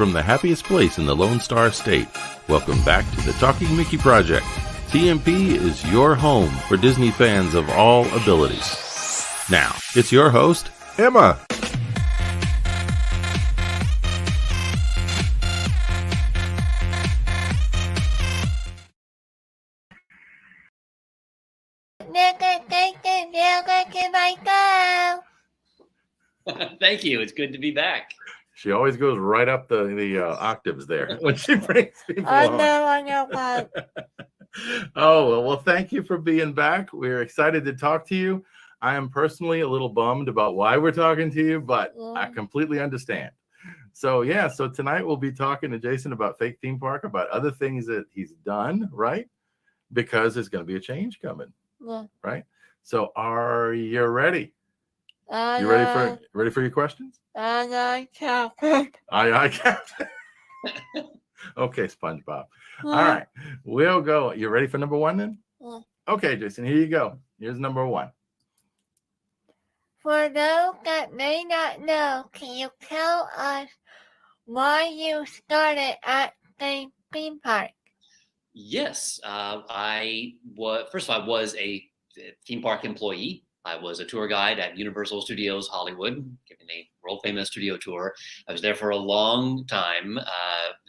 from the happiest place in the Lone Star State. Welcome back to the Talking Mickey Project. TMP is your home for Disney fans of all abilities. Now, it's your host, Emma. Thank you. It's good to be back. She always goes right up the octaves there when she brings people on. I know. Oh, well, thank you for being back. We're excited to talk to you. I am personally a little bummed about why we're talking to you, but I completely understand. So tonight we'll be talking to Jason about Fake Theme Park, about other things that he's done, right? Because there's going to be a change coming, right? So are you ready? You ready for your questions? Aye, Captain. Aye, Captain. Okay, SpongeBob. All right, we'll go. You ready for number one then? Okay, Jason, here you go. Here's number one. For those that may not know, can you tell us why you started at the theme park? Yes, I was a theme park employee. I was a tour guide at Universal Studios Hollywood, giving a world-famous studio tour. I was there for a long time.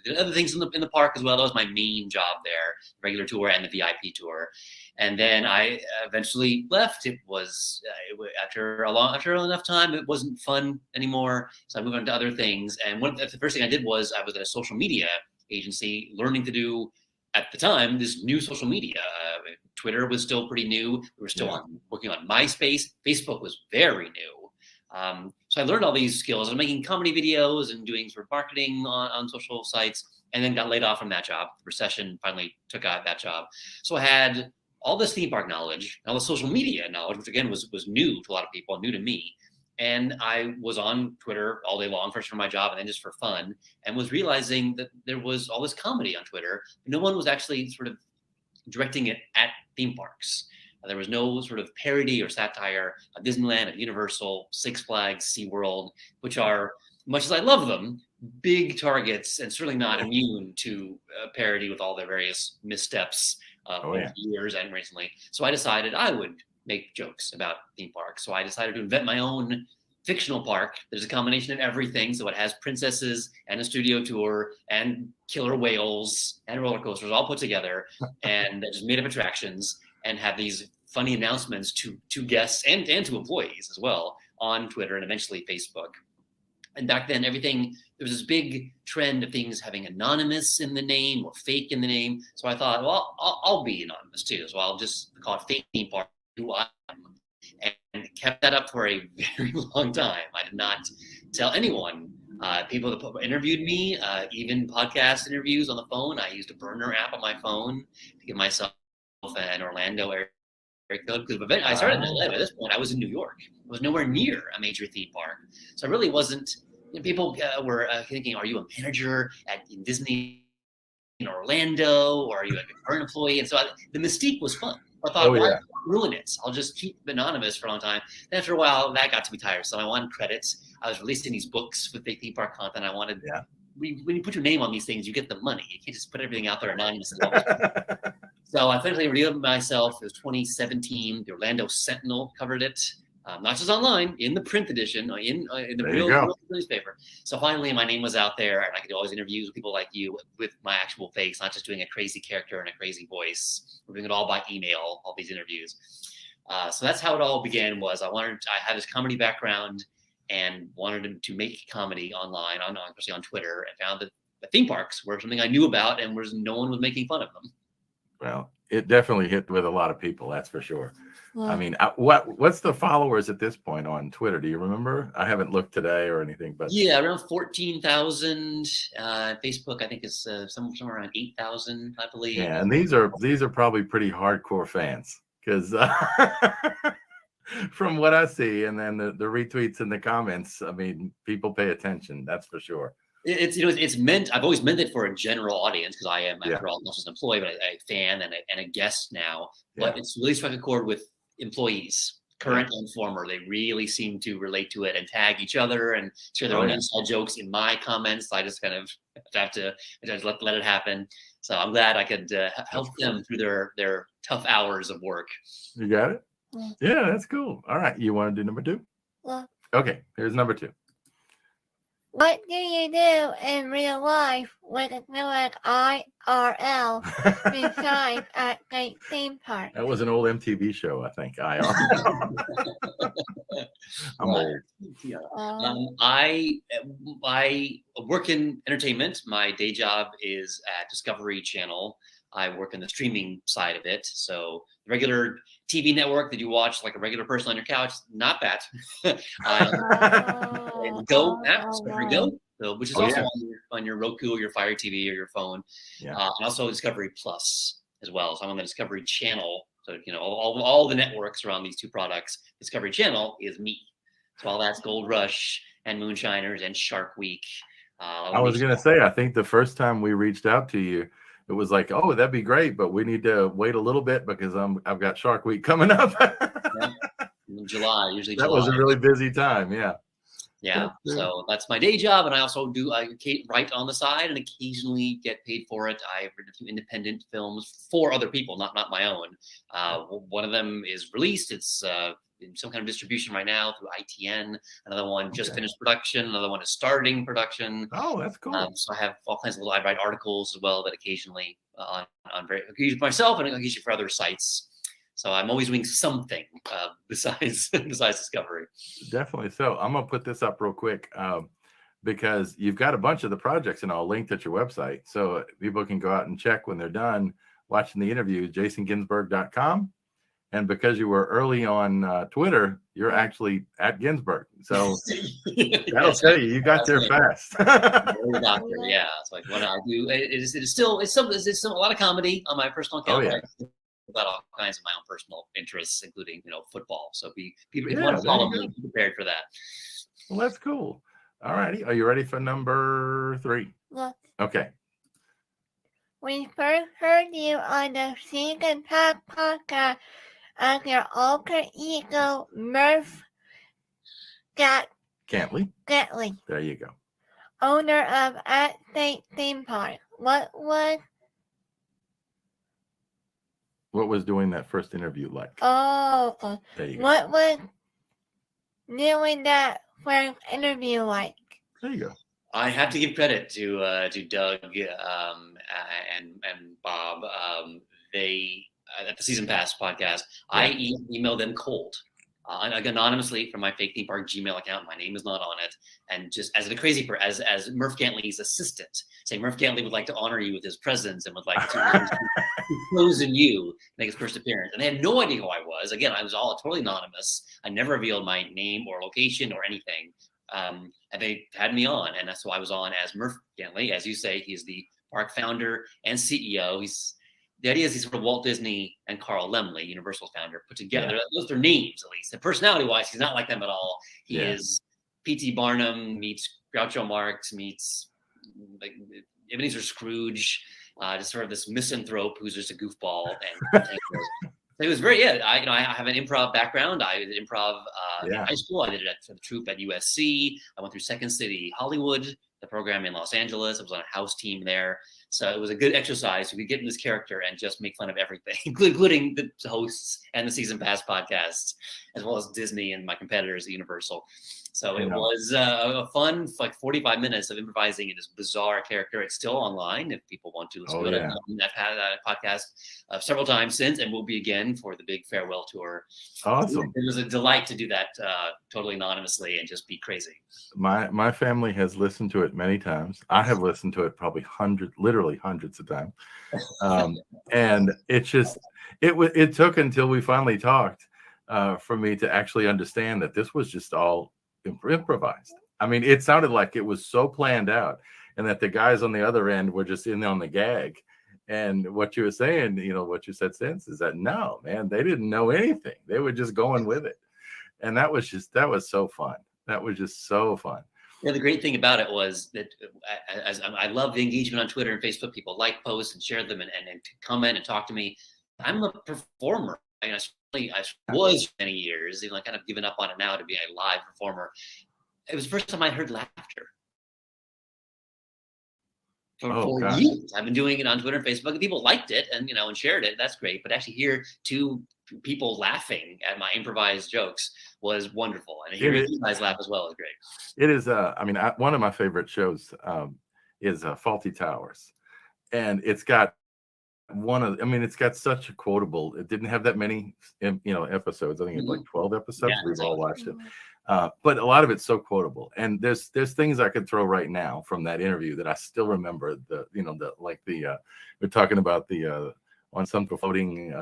Did other things in the park as well. That was my main job there, regular tour and the VIP tour. And then I eventually left. It was after enough time, it wasn't fun anymore. So I moved on to other things. And the first thing I did was I was at a social media agency, learning to do, at the time, this new social media. Twitter was still pretty new. We were still working on MySpace. Facebook was very new. So I learned all these skills. I was making comedy videos and doing sort of marketing on social sites, and then got laid off from that job. The recession finally took out that job. So I had all this theme park knowledge, all the social media knowledge, which again was new to a lot of people, new to me. And I was on Twitter all day long, first for my job and then just for fun, and was realizing that there was all this comedy on Twitter. No one was actually sort of directing it at theme parks. There was no sort of parody or satire of Disneyland, of Universal, Six Flags, SeaWorld, which are, much as I love them, big targets and certainly not immune to parody with all their various missteps over the years and recently. So I decided I would make jokes about theme parks. So I decided to invent my own fictional park. There's a combination of everything. So it has princesses and a studio tour and killer whales and roller coasters all put together, and just made up attractions, and have these funny announcements to guests and to employees as well on Twitter and eventually Facebook. And back then, there was this big trend of things having anonymous in the name or fake in the name. So I thought, well, I'll be anonymous too. So I'll just call it Fake Theme Park, who I am, and kept that up for a very long time. I did not tell anyone. People that interviewed me, even podcast interviews on the phone, I used a burner app on my phone to give myself an Orlando area code. Because I started in LA. At this point, I was in New York. I was nowhere near a major theme park. So I really wasn't. People were thinking, are you a manager at Disney in Orlando, or are you a current employee? And so the mystique was fun. I thought, why ruin it? I'll just keep anonymous for a long time. Then after a while, that got to be tiresome. I wanted credits. I was releasing these books with Fake Theme Park content. I wanted, when you put your name on these things, you get the money. You can't just put everything out there anonymous. So I finally revealed myself. It was 2017. The Orlando Sentinel covered it. Not just online, in the print edition, in the real newspaper. So finally, my name was out there, and I could do all these interviews with people like you with my actual face, not just doing a crazy character and a crazy voice. We're doing it all by email, all these interviews. So that's how it all began. I had this comedy background and wanted to make comedy online, especially on Twitter, and found that the theme parks were something I knew about, and no one was making fun of them. Well, it definitely hit with a lot of people, that's for sure. I mean, what's the followers at this point on Twitter? Do you remember? I haven't looked today or anything, but around 14,000. Facebook, I think, is somewhere around 8,000, I believe. Yeah, and these are probably pretty hardcore fans, because from what I see, and then the retweets and the comments, I mean, people pay attention. That's for sure. It's meant. I've always meant it for a general audience, because I am, after all, not just an employee, but a fan and a guest now. But it's really struck a chord with employees, current and former. They really seem to relate to it and tag each other and share their own inside jokes in my comments. I just kind of have to just let it happen. So I'm glad I could help them through their tough hours of work. You got it? Yeah, that's cool. All right. You want to do number 2? Yeah. Okay, here's number 2. What do you do in real life with a new like IRL besides at the theme park? That was an old MTV show, I think. I'm old. I work in entertainment. My day job is at Discovery Channel. I work in the streaming side of it. So the regular TV network that you watch like a regular person on your couch, not that. Go app, Discovery Go, so, which is also on your Roku or your Fire TV or your phone. Yeah. And also Discovery Plus as well. So I'm on the Discovery Channel. So, all the networks around these 2 products. Discovery Channel is me. So all that's Gold Rush and Moonshiners and Shark Week. I was going to say, I think the first time we reached out to you, it was like, oh, that'd be great, but we need to wait a little bit because I've got Shark Week coming up. In July, usually. That was a really busy time. Yeah. Yeah. So that's my day job, and I also write on the side and occasionally get paid for it. I've written a few independent films for other people, not my own. One of them is released. It's in some kind of distribution right now through ITN. Another one just finished production. Another one is starting production. Oh, that's cool. So I have all kinds of I write articles as well that occasionally on occasionally for myself and occasionally for other sites. So I'm always doing something besides Discovery. Definitely. So I'm gonna put this up real quick because you've got a bunch of the projects and all linked at your website, so people can go out and check when they're done watching the interview. JasonGinsburg.com. And because you were early on Twitter, you're actually at Ginsburg. So that'll tell you got there fast. Yeah. So like what I do, it's still a lot of comedy on my personal account. Oh, yeah. About all kinds of my own personal interests, including football. So people if you want to follow me, be prepared for that. Well, that's cool. All righty. Are you ready for number 3? Yeah. Okay. We first heard you on the Season Pass podcast as your alter ego, Murph Cantley. Gatley, There you go. owner of At State Theme Park. What was doing that first interview like? Oh, there you go. What was doing that first interview like? There you go. I have to give credit to Doug and Bob. They at the Season Pass podcast. I emailed them cold, anonymously from my fake theme park Gmail account. My name is not on it, and just as a crazy as Murph Gantley's assistant, saying Murph Gantley would like to honor you with his presence and would like to close in you, make his first appearance. And they had no idea who I was. Again, I was all totally anonymous. I never revealed my name or location or anything. And they had me on, and that's why I was on as Murph Gantley. As you say, he's the park founder and CEO. The idea is he's sort of Walt Disney and Carl Laemmle, Universal's founder, put together. Those are their names, at least. And personality-wise, he's not like them at all. He is P.T. Barnum meets Groucho Marx meets Ebenezer Scrooge, just sort of this misanthrope who's just a goofball. And it was very I have an improv background. I did improv in high school. I did it for the troupe at USC. I went through Second City Hollywood, the program in Los Angeles. I was on a house team there. So it was a good exercise to get in this character and just make fun of everything, including the hosts and the Season Pass podcasts, as well as Disney and my competitors at Universal. So it was a fun 45 minutes of improvising in this bizarre character. It's still online if people want to listen to it. I've had a podcast several times since, and will be again for the big farewell tour. Awesome. It was a delight to do that totally anonymously and just be crazy. My family has listened to it many times. I have listened to it probably literally hundreds of times. And it took until we finally talked for me to actually understand that this was just all improvised. I mean, it sounded like it was so planned out, and that the guys on the other end were just in on the gag. And what you were saying, what you said since is that no, man, they didn't know anything. They were just going with it. And that was so fun. That was just so fun. Yeah, the great thing about it was that as I love the engagement on Twitter and Facebook. People like posts and share them and comment and talk to me. I'm a performer. I was for many years, even kind of given up on it now to be a live performer. It was the first time I heard laughter. For years. I've been doing it on Twitter and Facebook, and people liked it and and shared it. That's great. But actually hear two people laughing at my improvised jokes was wonderful. And hearing you guys laugh as well is great. It is one of my favorite shows is Faulty Towers. And it's got it's got such a quotable. It didn't have that many episodes. I think it's like 12 episodes. We've all watched it. But a lot of it's so quotable, and there's things I could throw right now from that interview that I still remember. We're talking about on some floating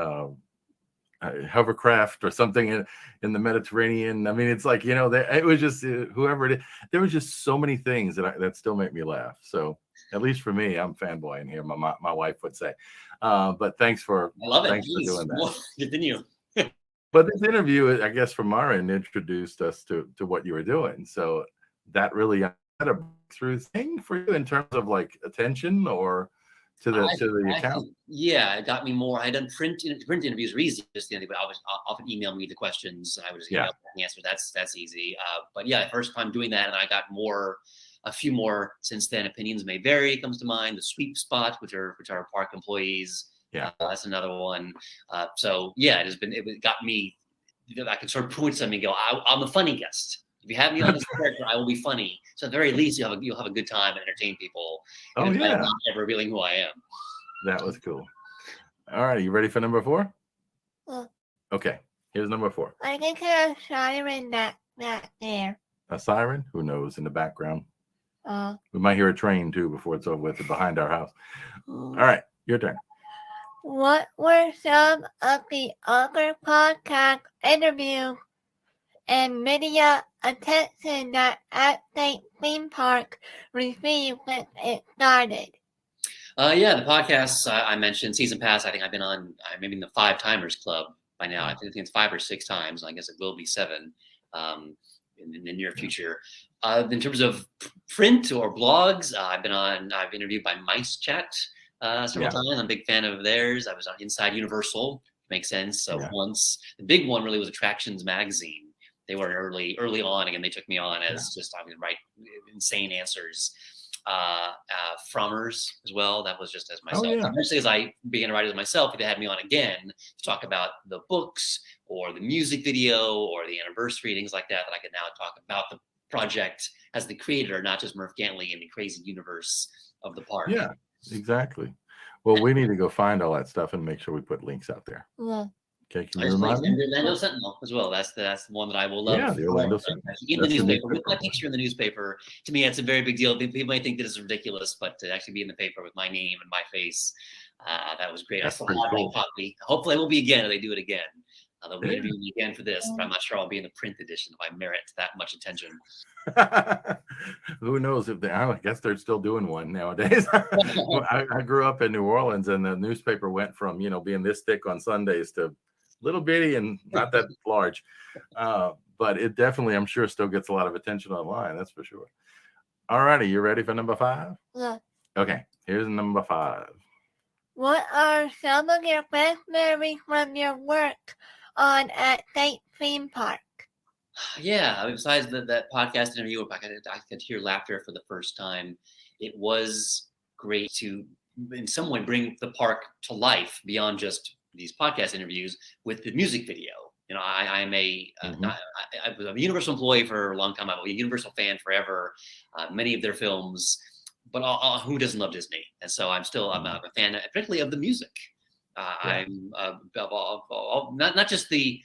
hovercraft or something in the Mediterranean. I mean, it's like it was just whoever it is. There was just so many things that still make me laugh. So at least for me, I'm fanboying here. My wife would say, but thanks for thanks for doing that. Continue. But this interview, I guess, from our end, introduced us to what you were doing. So that really had a breakthrough thing for you in terms of like attention or to the account. Yeah, it got me more. I had done print interviews were easy. Just they would often email me the questions, and I would just email the answer. That's easy. But yeah, first time doing that, and I got a few more since then. Opinions May Vary comes to mind. The Sweep Spot, which are park employees. Yeah, that's another one. So yeah, it got me. I could sort of point something and go, I'm a funny guest. If you have me on this character, I will be funny. So at the very least, you'll have a good time and entertain people. I'm not ever revealing who I am. That was cool. All right, you ready for number 4? Yeah. Okay, here's number 4. I can hear a siren back there. A siren? Who knows? In the background. We might hear a train too before it's over with, behind our house. All right, your turn. What were some of the other podcast interviews and media attention that At State Theme Park received when it started? Yeah, the podcasts I mentioned, Season Pass, I think I've been on maybe in the 5 Timers Club by now. I think it's 5 or 6 times. I guess it will be 7 in the near future. In terms of print or blogs, I've interviewed by Mice Chat several times. I'm a big fan of theirs. I was on Inside Universal, makes sense. So once the big one really was Attractions Magazine. They were early on, and they took me on as just I would write insane answers. Frommer's as well. That was just as myself. Eventually, as I began to write as myself, they had me on again to talk about the books or the music video or the anniversary, things like that I could now talk about the project as the creator, not just Murph Gantley in the crazy universe of the park. Yeah, exactly. Well, we need to go find all that stuff and make sure we put links out there. Yeah. Okay, can you remind me? The Orlando Sentinel as well. That's the one that I will love. Yeah, the Orlando Sentinel. In the newspaper, with my picture in the newspaper, to me, it's a very big deal. People might think that it's ridiculous, but to actually be in the paper with my name and my face, that was great. I still have that copy. Hopefully, I will be again if they do it again. They'll be interviewing me again for this, but I'm not sure I'll be in the print edition if I merit that much attention. Who knows I guess they're still doing one nowadays. I grew up in New Orleans, and the newspaper went from being this thick on Sundays to little bitty and not that large, but it definitely, I'm sure, still gets a lot of attention online. That's for sure. All righty, you ready for number 5? Yeah. Okay, here's number 5. What are some of your best memories from your work on At State Theme Park? Yeah, besides that podcast interview, I could hear laughter for the first time. It was great to, in some way, bring the park to life beyond just these podcast interviews with the music video. I am I was a Universal employee for a long time. I'm a Universal fan forever. Many of their films, but who doesn't love Disney? And so I'm a fan, particularly of the music. I'm not just the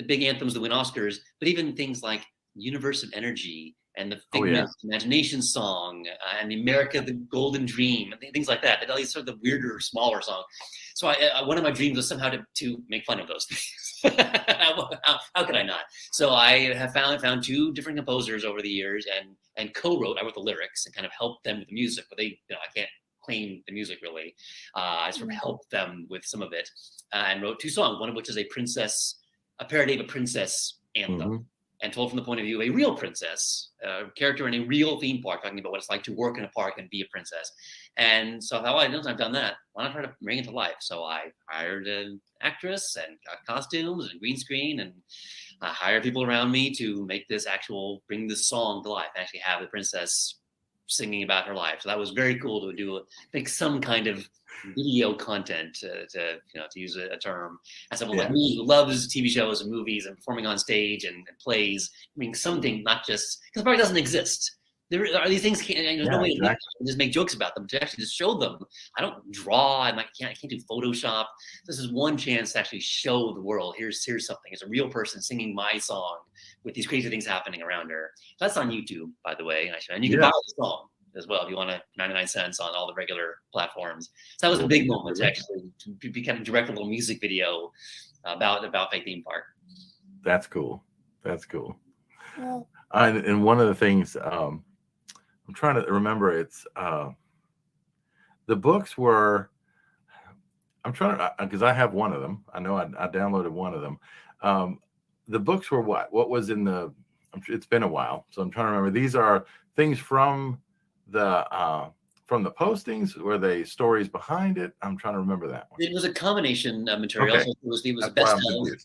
big anthems that win Oscars, but even things like Universe of Energy and the Figment Imagination Song and the America the Golden Dream and things like that. All these sort of the weirder, smaller songs. So one of my dreams was somehow to make fun of those things. How could I not? So I have found 2 different composers over the years and co-wrote. I wrote the lyrics and kind of helped them with the music, but I can't claim the music really. I sort of helped them with some of it and wrote 2 songs. One of which is a parody of a princess anthem. and told from the point of view of a real princess, a character in a real theme park, talking about what it's like to work in a park and be a princess. And so I thought, well, I've done that. Why not try to bring it to life? So I hired an actress and got costumes and green screen, and I hired people around me to make this bring this song to life, actually have the princess singing about her life. So that was very cool to make some kind of video content, to use a term, as someone like me who loves TV shows and movies and performing on stage and plays. I mean, something, not just because the park doesn't exist. There are these things, there's no way to just make jokes about them, to actually just show them. I don't draw, I can't do Photoshop. This is one chance to actually show the world, here's something. It's a real person singing my song with these crazy things happening around her. So that's on YouTube, by the way. And you can buy the song as well if you want 99 cents on all the regular platforms. So that was a big moment to actually kind of direct a little music video about Fake Theme Park. That's cool. And one of the things, I'm trying to remember, it's the books were, I'm trying to, because I have one of them. I know I downloaded one of them. The books were what was in the, it's been a while, so I'm trying to remember. These are things from the postings. Were they stories behind it? I'm trying to remember that one. It was a combination of material. Okay. So it was best of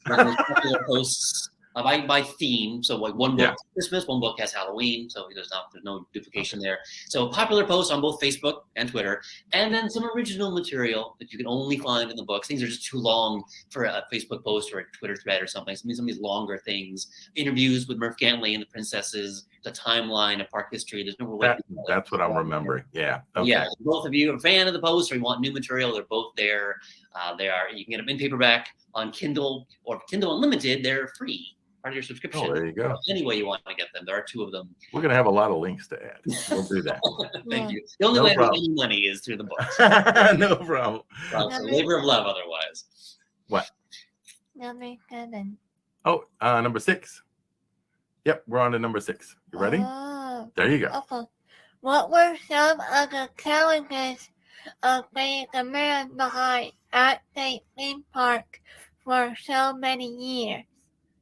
popular posts by theme. So like one book Christmas, one book has Halloween. So there's no duplication there. So popular posts on both Facebook and Twitter, and then some original material that you can only find in the books. Things are just too long for a Facebook post or a Twitter thread or something. Some of these longer things, interviews with Murph Gantley and the princesses, the timeline of park history. There's no way. That's what I'm remembering. Yeah. Okay. Yeah. Both of you are a fan of the post or you want new material, they're both there. You can get them in paperback on Kindle or Kindle Unlimited. They're free. Part of your subscription. Oh, there you go. Any way you want to get them. There are two of them. We're going to have a lot of links to add. We'll do that. Thank you. The only way to make any money is through the books. No problem. It's a labor of love otherwise. What? Number 7. Oh, number 6. Yep, we're on to number 6. You ready? There you go. Okay. What were some of the challenges of being the man behind at State Theme Park for so many years?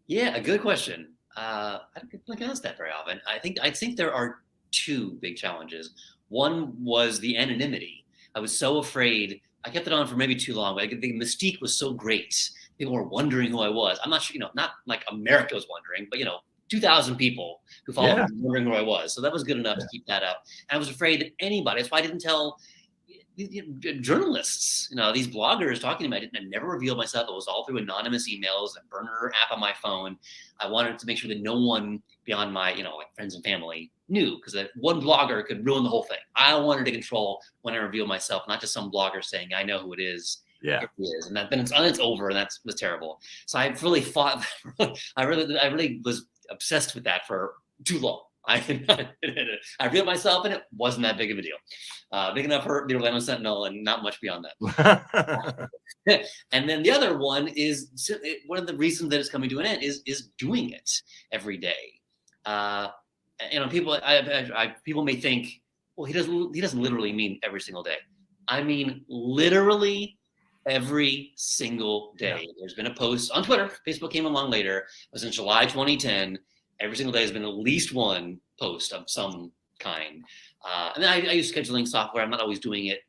Yeah, a good question. I don't get asked that very often. I think there are two big challenges. One was the anonymity. I was so afraid. I kept it on for maybe too long, but the mystique was so great. People were wondering who I was. I'm not sure, not like America was wondering, but 2,000 people who followed me wondering who I was. So that was good enough to keep that up. And I was afraid that anybody. That's why I didn't tell journalists, these bloggers talking to me. I never revealed myself. It was all through anonymous emails and burner app on my phone. I wanted to make sure that no one beyond my, like friends and family knew, because that one blogger could ruin the whole thing. I wanted to control when I reveal myself, not just some blogger saying, I know who it is. Yeah. It is. And then it's over, and that was terrible. So I really fought. I really was obsessed with that for too long. I revealed myself, and it wasn't that big of a deal. Big enough for the Orlando Sentinel, and not much beyond that. And then the other one is one of the reasons that it's coming to an end is doing it every day. People may think, well, he doesn't literally mean every single day. I mean literally every single day. Yeah. There's been a post on Twitter. Facebook came along later. It was in July 2010. Every single day has been at least one post of some kind. And then I use scheduling software. I'm not always doing it,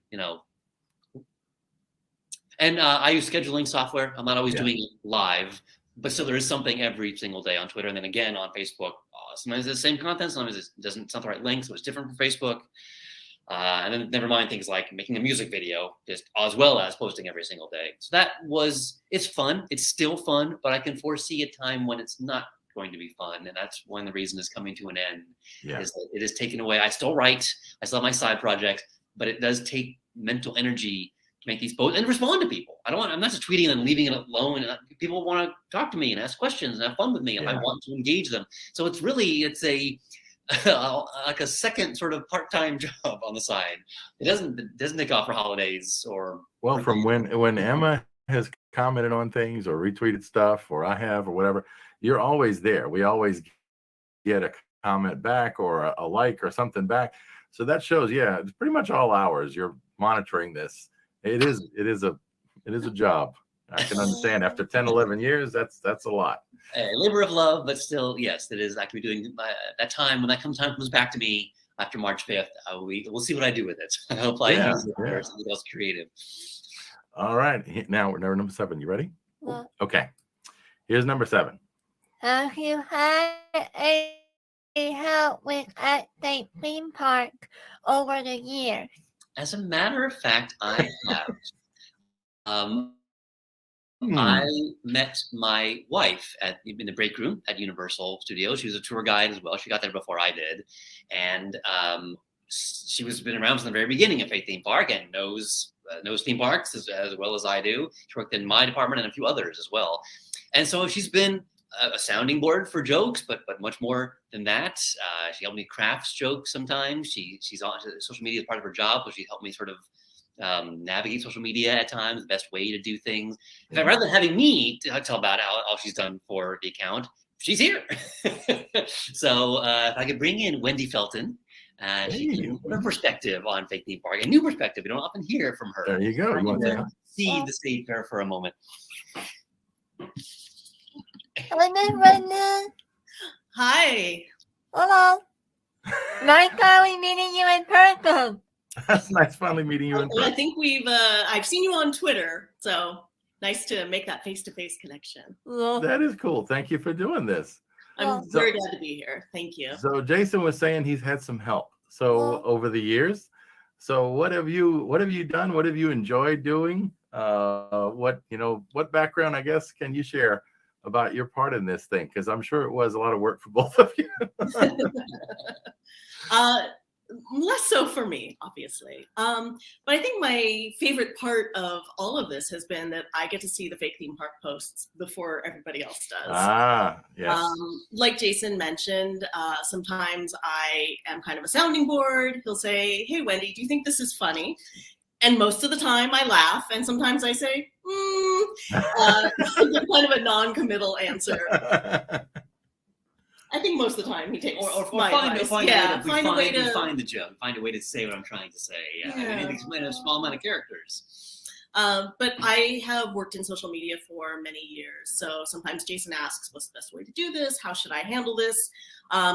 And I use scheduling software. I'm not always doing it live. But so there is something every single day on Twitter. And then again on Facebook. Sometimes it's the same content. Sometimes it's not the right link. So it's different from Facebook. And then never mind things like making a music video, just as well as posting every single day. So it's fun. It's still fun. But I can foresee a time when it's not going to be fun, and that's one of the reasons it's coming to an end. Is that it is taken away. I still write, I still have my side projects, but it does take mental energy to make these posts and respond to people. I'm not just tweeting and leaving it alone. People want to talk to me and ask questions and have fun with me, and I want to engage them. So it's a like a second sort of part-time job on the side. It doesn't take off for holidays or from when Emma has commented on things or retweeted stuff, or I have, or whatever. You're always there. We always get a comment back or a like or something back. So that shows, it's pretty much all hours you're monitoring this. It is a job. I can understand. After 10, 11 years, that's a lot. A labor of love, but still, yes, that is. I could be doing that time when time comes back to me after March 5th. We'll see what I do with it. I hope I use it for something else creative. All right. Now we're number 7. You ready? Yeah. Okay. Here's number 7. Have you had any help with at the theme park over the years? As a matter of fact, I have. I met my wife in the break room at Universal Studios. She was a tour guide as well. She got there before I did. And she was been around from the very beginning of Faith Theme Park and knows theme parks as well as I do. She worked in my department and a few others as well. And so she's been a sounding board for jokes, but much more than that. She helped me craft jokes sometimes. She's on social media as part of her job, so she helped me sort of navigate social media at times, the best way to do things. In fact, rather than having me tell about all she's done for the account, she's here. So if I could bring in Wendy Felton, she can put a perspective on Fake Theme Park, a new perspective. We don't often hear from her. There you go. You want to see the stage fair for a moment. Hi. Hello. Nice finally meeting you in person. That's nice finally meeting you in person. I think I've seen you on Twitter, so nice to make that face-to-face connection. That is cool. Thank you for doing this. I'm very glad to be here. Thank you. So Jason was saying he's had some help. So over the years, so what have you done? What have you enjoyed doing? What background, I guess, can you share about your part in this thing? Because I'm sure it was a lot of work for both of you. Less so for me, obviously. But I think my favorite part of all of this has been that I get to see the Fake Theme Park posts before everybody else does. Yes. Like Jason mentioned, sometimes I am kind of a sounding board. He'll say, "Hey, Wendy, do you think this is funny?" And most of the time I laugh, and sometimes I say, kind of a non-committal answer. I think most of the time he takes find a way to say what I'm trying to say. Explain a small amount of characters. But I have worked in social media for many years. So sometimes Jason asks, what's the best way to do this? How should I handle this?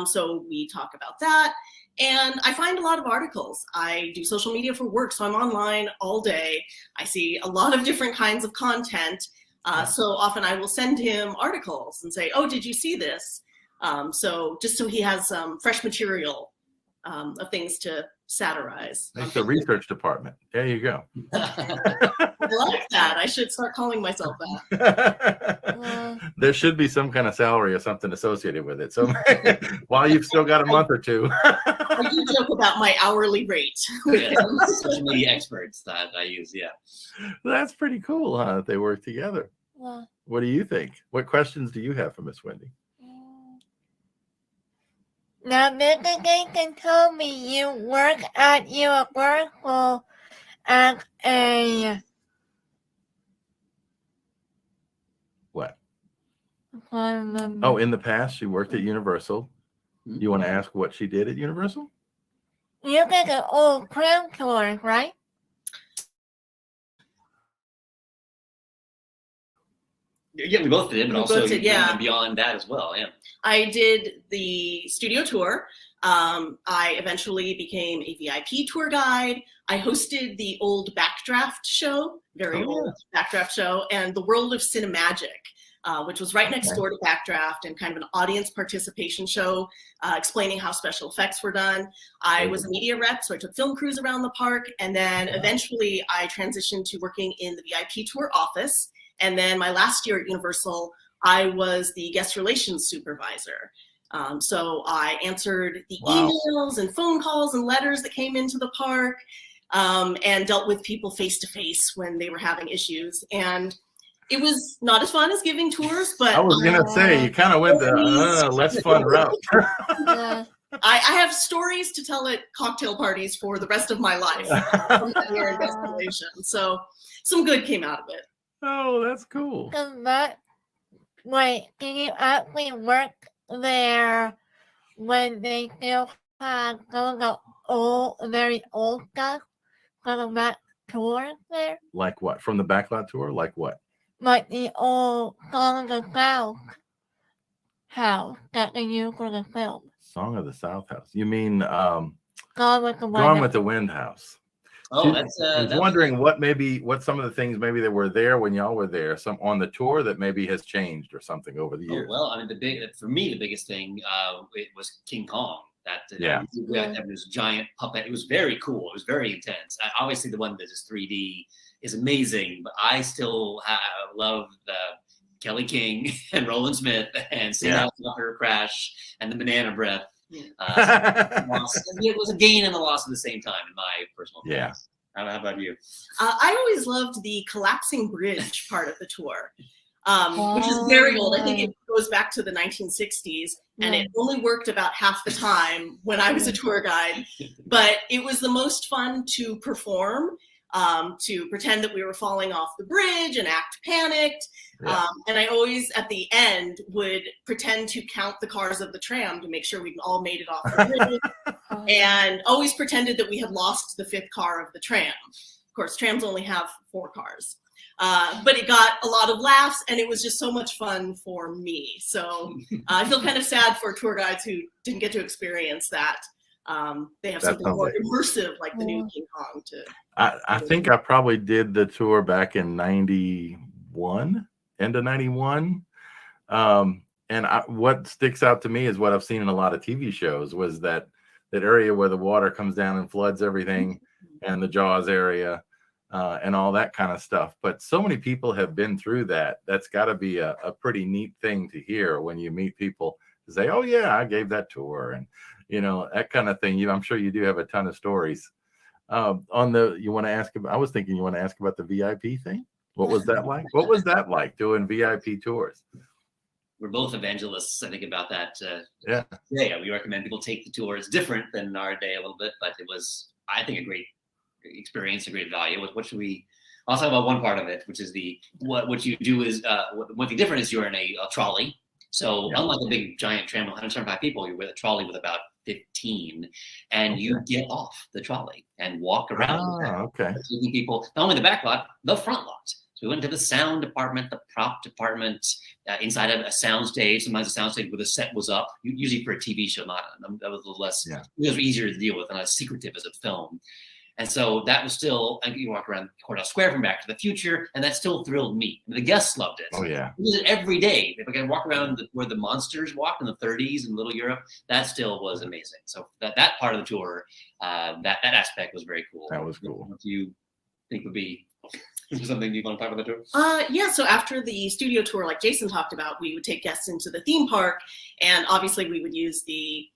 So we talk about that. And I find a lot of articles. I do social media for work, so I'm online all day. I see a lot of different kinds of content. So often I will send him articles and say, oh, did you see this? So just so he has some fresh material of things to satirize. That's the research department. There you go. I like that. I should start calling myself that. There should be some kind of salary or something associated with it. So while you've still got a month or two. I do joke about my hourly rate. Social media experts that I use, That's pretty cool, huh? That they work together. What do you think? What questions do you have for Miss Wendy? Now, Mr. Jason told me you work at Universal as a... What? Oh, in the past, she worked at Universal. You want to ask what she did at Universal? You did an old clown tour, right? Yeah, we both did, but also beyond that as well. Yeah, I did the studio tour. I eventually became a VIP tour guide. I hosted the old Backdraft show, old Backdraft show, and the World of Cinemagic, which was right next door to Backdraft and kind of an audience participation show explaining how special effects were done. I was a media rep, so I took film crews around the park, and then eventually I transitioned to working in the VIP tour office. And then my last year at Universal, I was the guest relations supervisor. So I answered the emails and phone calls and letters that came into the park and dealt with people face to face when they were having issues. And it was not as fun as giving tours, but I was going to say, you kind of went the less fun route. I have stories to tell at cocktail parties for the rest of my life from that year in installation. So some good came out of it. Oh, that's cool. Wait, did you actually work there when they still had some of the old, very old stuff from that tour there? Like what? From the backlot tour? Like what? like the old Song of the South house that they used for the film. Song of the South House. You mean Gone with the Wind. Gone with the Wind house? Oh, I was wondering what some of the things maybe that were there when y'all were there, some on the tour that maybe has changed or something over the years. Well, I mean, for me, the biggest thing it was King Kong. That was a giant puppet. It was very cool. It was very intense. Obviously, the one that is 3D is amazing, but I still love the Kelly King and Roland Smith and Sing Out Her Crash and the Banana Breath. It was a gain and a loss at the same time, in my personal opinion. Yeah. How about you? I always loved the collapsing bridge part of the tour, which is very old. I think it goes back to the 1960s, and it only worked about half the time when I was a tour guide. But it was the most fun to perform, to pretend that we were falling off the bridge and act panicked. Yeah. And I always, at the end, would pretend to count the cars of the tram to make sure we'd all made it off the bridge, and always pretended that we had lost the 5th car of the tram. Of course, trams only have 4 cars. But it got a lot of laughs, and it was just so much fun for me. So I feel kind of sad for tour guides who didn't get to experience that. They have something more immersive like the new King Kong to. I think I probably did the tour back in 91, end of 91. And what sticks out to me is what I've seen in a lot of TV shows was that area where the water comes down and floods everything, and the Jaws area. And all that kind of stuff. But so many people have been through that. That's got to be a pretty neat thing to hear when you meet people to say, oh, yeah, I gave that tour. And, that kind of thing. I'm sure you do have a ton of stories. You want to ask about, I was thinking you want to ask about the VIP thing. What was that like? What was that like doing VIP tours? We're both evangelists, I think, about that. Yeah, we recommend people take the tour. It's different than our day a little bit, but it was, I think, a great experience, a great value. What should we? I'll talk about one part of it, which is what you do is one thing different is you're in a trolley. So unlike a big giant tram with 175 people, you're with a trolley with about 15, and you get off the trolley and walk around. Taking people not only the back lot, the front lot. So we went to the sound department, the prop department, inside of a sound stage. Sometimes a sound stage where the set was up, usually for a TV show. That was a little less. It was easier to deal with and not as secretive as a film. And so that was still, and you walk around Courthouse Square from Back to the Future, and that still thrilled me. And the guests loved it. Oh, yeah. We did it every day. If I could walk around where the monsters walked in the 30s in Little Europe, that still was amazing. So that part of the tour, that aspect was very cool. That was cool. What do you think would be something you want to talk about the tour? So after the studio tour, like Jason talked about, we would take guests into the theme park, and obviously we would use the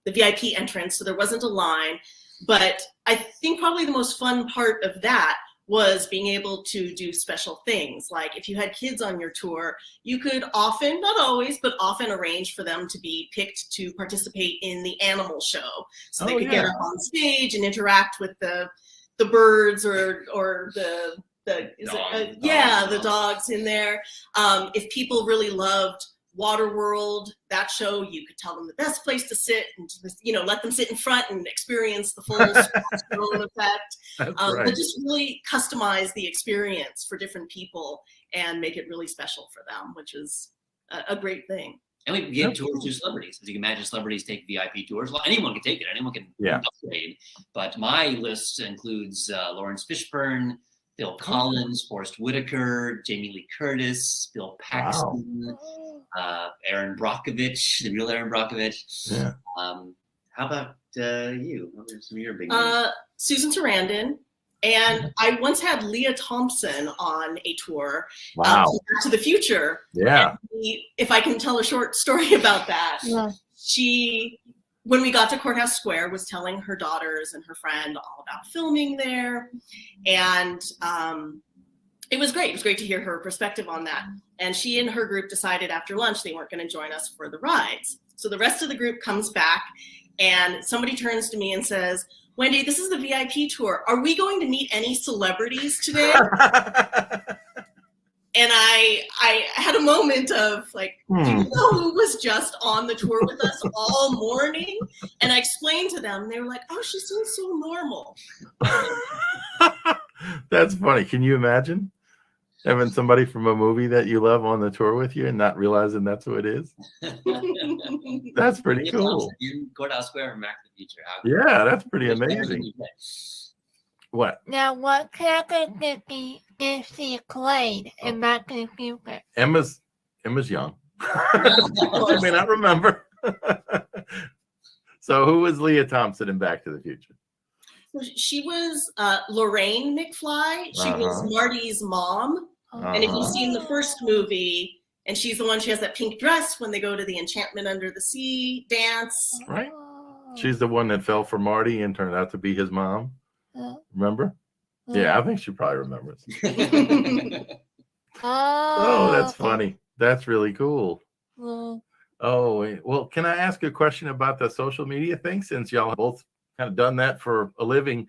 VIP entrance, so there wasn't a line. But I think probably the most fun part of that was being able to do special things. Like if you had kids on your tour, you could often, not always, but often arrange for them to be picked to participate in the animal show. So they could get up on stage and interact with the birds or the dogs in there. If people really loved Waterworld, that show, you could tell them the best place to sit and let them sit in front and experience the full Swan effect. But just really customize the experience for different people and make it really special for them, which is a great thing. And we give tours to celebrities. As you can imagine, celebrities take VIP tours. Well, anyone can take it. Anyone can upgrade. But my list includes Lawrence Fishburne, Phil Collins, Forrest Whitaker, Jamie Lee Curtis, Bill Paxton, Aaron Brockovich, the real Aaron Brockovich. Yeah. How about you? What are some of your big names? Susan Sarandon. And I once had Leah Thompson on a tour. Wow. Back to the Future. Yeah. If I can tell a short story about that. Yeah. She, when we got to Courthouse Square, was telling her daughters and her friend all about filming there. And it was great. It was great to hear her perspective on that. And she and her group decided after lunch they weren't going to join us for the rides. So the rest of the group comes back, and somebody turns to me and says, "Wendy, this is the VIP tour. Are we going to meet any celebrities today?" And I had a moment of like, do you know who was just on the tour with us all morning? And I explained to them, they were like, "Oh, she seems so normal." That's funny. Can you imagine? Having somebody from a movie that you love on the tour with you and not realizing that's who it is. That's pretty cool. In Courthouse Square and Back to the Future. Yeah, that's pretty amazing. What? Now, what character did she played in Back to the Future? Emma's young. I may not remember. So who was Leah Thompson in Back to the Future? She was Lorraine McFly. She was Marty's mom. And if you've seen the first movie, and she's the one, she has that pink dress when they go to the Enchantment Under the Sea dance. Right. She's the one that fell for Marty and turned out to be his mom. Remember? Yeah, I think she probably remembers. Oh, that's funny. That's really cool. Oh, well, can I ask a question about the social media thing, since y'all have both kind of done that for a living?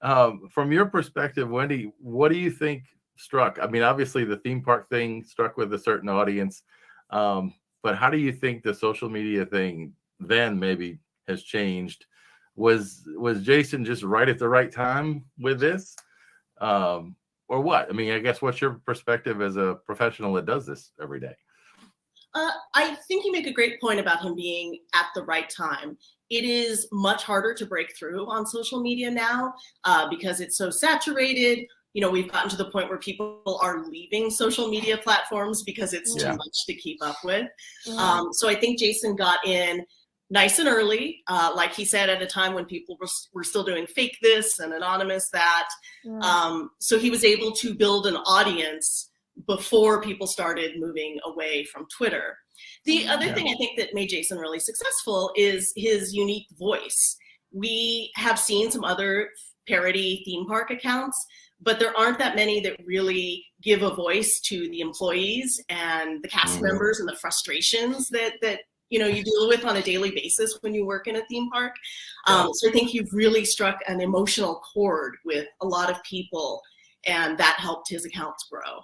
From your perspective, Wendy, what do you think struck? I mean, obviously the theme park thing struck with a certain audience, but how do you think the social media thing then maybe has changed? Was Jason just right at the right time with this, or what? I mean, I guess what's your perspective as a professional that does this every day? I think you make a great point about him being at the right time. It is much harder to break through on social media now because it's so saturated. You know, we've gotten to the point where people are leaving social media platforms because it's too much to keep up with. So I think Jason got in nice and early, like he said, at a time when people were still doing fake this and anonymous that. So he was able to build an audience before people started moving away from Twitter. The other thing I think that made Jason really successful is his unique voice. We have seen some other parody theme park accounts, but there aren't that many that really give a voice to the employees and the cast members and the frustrations that you know you deal with on a daily basis when you work in a theme park. So I think you've really struck an emotional chord with a lot of people, and that helped his accounts grow.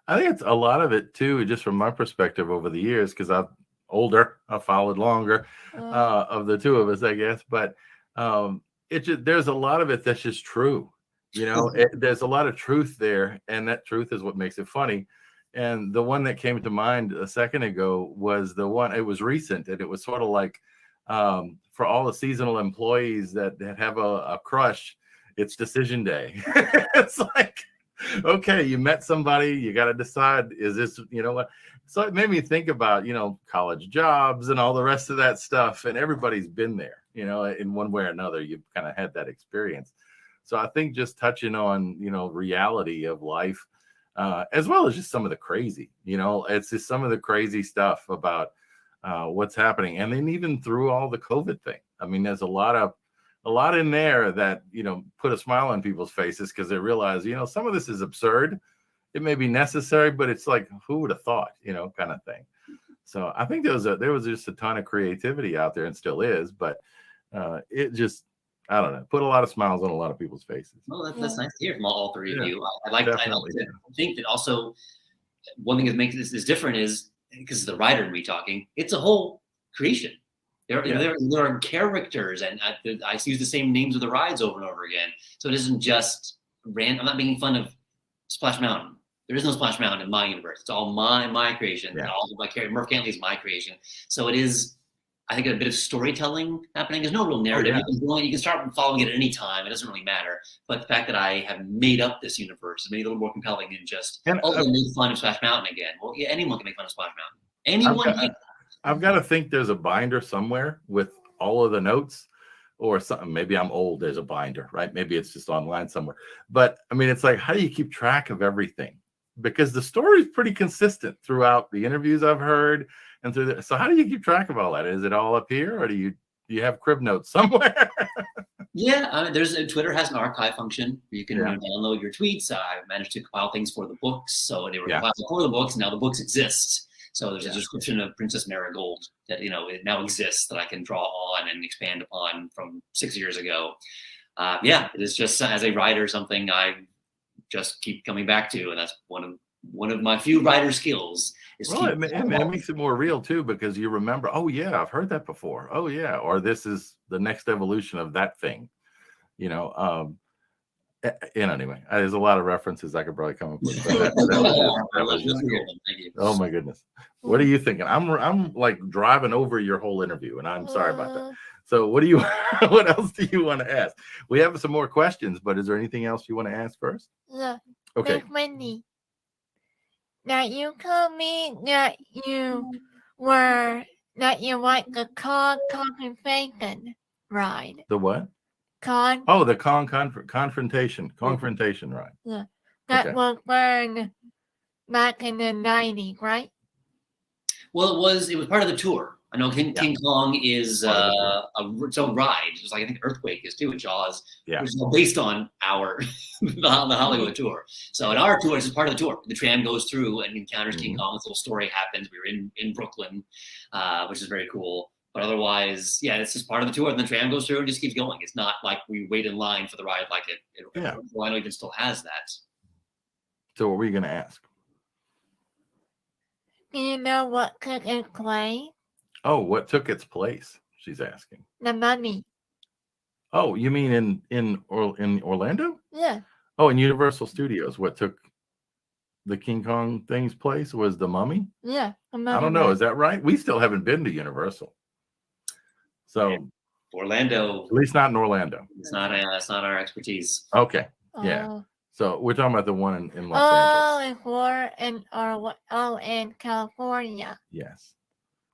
I think it's a lot of it too, just from my perspective over the years, because I'm older, I followed longer of the two of us, I guess. But there's a lot of it that's just true. You know, there's a lot of truth there, and that truth is what makes it funny. And the one that came to mind a second ago was the one, it was recent, and it was sort of like for all the seasonal employees that have a crush, it's decision day. It's like, okay, you met somebody, you got to decide, is this, you know what? So it made me think about, you know, college jobs and all the rest of that stuff. And everybody's been there, you know, in one way or another, you've kind of had that experience. So I think just touching on, you know, reality of life, as well as just some of the crazy, you know, it's just some of the crazy stuff about what's happening. And then even through all the COVID thing, I mean, there's a lot in there that, you know, put a smile on people's faces because they realize, you know, some of this is absurd. It may be necessary, but it's like, who would have thought, you know, kind of thing. So I think there was just a ton of creativity out there, and still is, but it just, I don't know, put a lot of smiles on a lot of people's faces. Well, that's nice to hear from all three of you. I think that also one thing that makes this different is because the writer and me talking, it's a whole creation. There are characters, and I use the same names of the rides over and over again. So it isn't just random. I'm not making fun of Splash Mountain. There is no Splash Mountain in my universe. It's all my creation. Yeah. All of my character. Murph Cantley is my creation. So it is, I think, a bit of storytelling happening. There's no real narrative. You can start following it at any time. It doesn't really matter. But the fact that I have made up this universe is made it a little more compelling than just make fun of Splash Mountain again. Well, yeah, anyone can make fun of Splash Mountain. Anyone can. I've got to think there's a binder somewhere with all of the notes, or something. Maybe I'm old. There's a binder, right? Maybe it's just online somewhere. But I mean, it's like, how do you keep track of everything? Because the story is pretty consistent throughout the interviews I've heard and through so how do you keep track of all that? Is it all up here, or do you have crib notes somewhere? Yeah, Twitter has an archive function. You can download your tweets. I managed to compile things for the books, so they were compiled for the books. Now the books exist. So there's a description of Princess Marigold that, you know, it now exists that I can draw on and expand upon from 6 years ago. It is just, as a writer, something I just keep coming back to, and that's one of my few writer skills. It makes it more real too, because you remember, oh yeah, I've heard that before. Oh yeah, or this is the next evolution of that thing. You know, And anyway, there's a lot of references I could probably come up with. But that was just cool. Thank you. Oh my goodness. What are you thinking? I'm like driving over your whole interview, and I'm sorry about that. So what else do you want to ask? We have some more questions, but is there anything else you want to ask first? Yeah. Okay. Miss Wendy. Now you told me that you like the confrontation ride. The what? Oh, the confrontation ride. Yeah. That Okay. was burned back in the 90s, right? Well, it was part of the tour. I know King Kong is its own ride, just like I think Earthquake is too, Jaws, which is based on the Hollywood tour. So in our tour, it's part of the tour. The tram goes through and encounters King Kong. This little story happens. We were in Brooklyn, which is very cool. But otherwise, yeah, it's just part of the tour. And the tram goes through and just keeps going. It's not like we wait in line for the ride like Orlando even still has that. So what were you going to ask? Do you know what took its place? Oh, what took its place? She's asking. The Mummy. Oh, you mean in Orlando? Yeah. Oh, in Universal Studios, what took the King Kong thing's place was the Mummy? Yeah. The Mummy. I don't know. Is that right? We still haven't been to Universal. So Orlando, at least not in Orlando. It's not our expertise. Okay. Yeah. So we're talking about the one in Los Angeles. In California. Yes.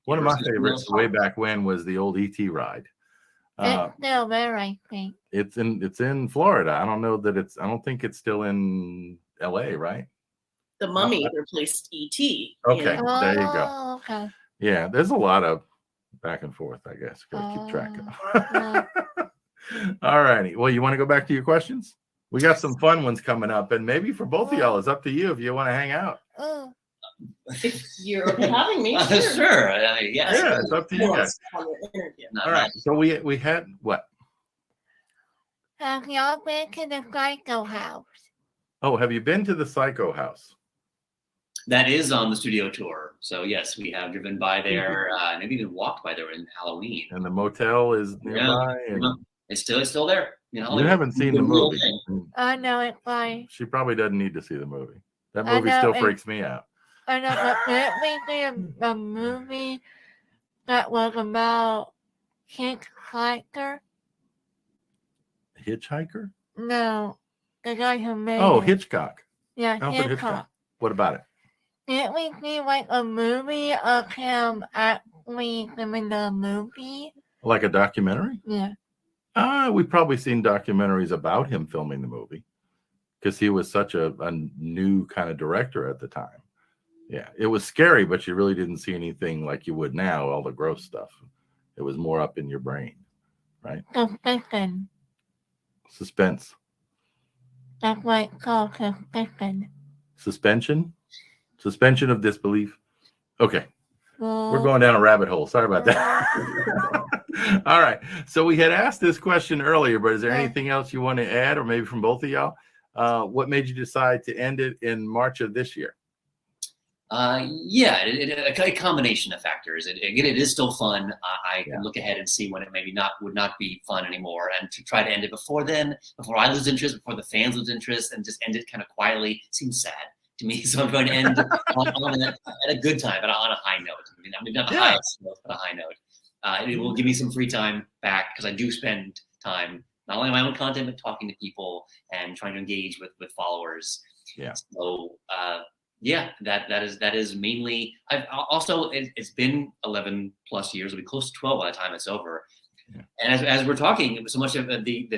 One of my favorites way back when was the old ET ride. It's still there, I think. It's in Florida. I don't think it's still in LA, right? The Mummy replaced E.T. Okay, You know? there you go. Okay. Yeah, there's a lot of back and forth, I guess. Gotta keep track of. All righty. Well, you want to go back to your questions? We got some fun ones coming up, and maybe for both of y'all, it's up to you if you want to hang out. If you're having me, sure. Yes. Yeah, it's up to you guys. All right. So we had what? Have y'all been to the Psycho House? Oh, have you been to the Psycho House? That is on the studio tour. So yes, we have driven by there, maybe even walked by there in Halloween. And the motel is nearby. Yeah. And it's still there. You know, you haven't seen the movie. I know it's fine. She probably doesn't need to see the movie. That movie still freaks me out. I know, but didn't we see a movie that was about Hitchhiker? Hitchhiker? No, the guy who made Oh, it. Hitchcock. Yeah, Alfred Hitchcock. What about it? Didn't we see like a movie of him actually filming the movie? Like a documentary? Yeah. We've probably seen documentaries about him filming the movie because he was such a new kind of director at the time. Yeah, it was scary, but you really didn't see anything like you would now, all the gross stuff. It was more up in your brain, right? Suspense. That's what it's called, suspension. Suspension of disbelief. Okay. We're going down a rabbit hole. Sorry about that. All right. So we had asked this question earlier, but is there anything else you want to add, or maybe from both of y'all? What made you decide to end it in March of this year? A combination of factors. It is still fun. I can look ahead and see when it maybe would not be fun anymore, and to try to end it before then, before I lose interest, before the fans lose interest, and just end it kind of quietly seems sad to me. So I'm going to end at a good time, but on a high note. I mean, not the highest note, but a high note. It will give me some free time back because I do spend time not only on my own content, but talking to people and trying to engage with followers. Yeah. So that is mainly. I've also it's been 11 plus years. It'll be close to 12 by the time it's over. Yeah. And as we're talking, so much of how you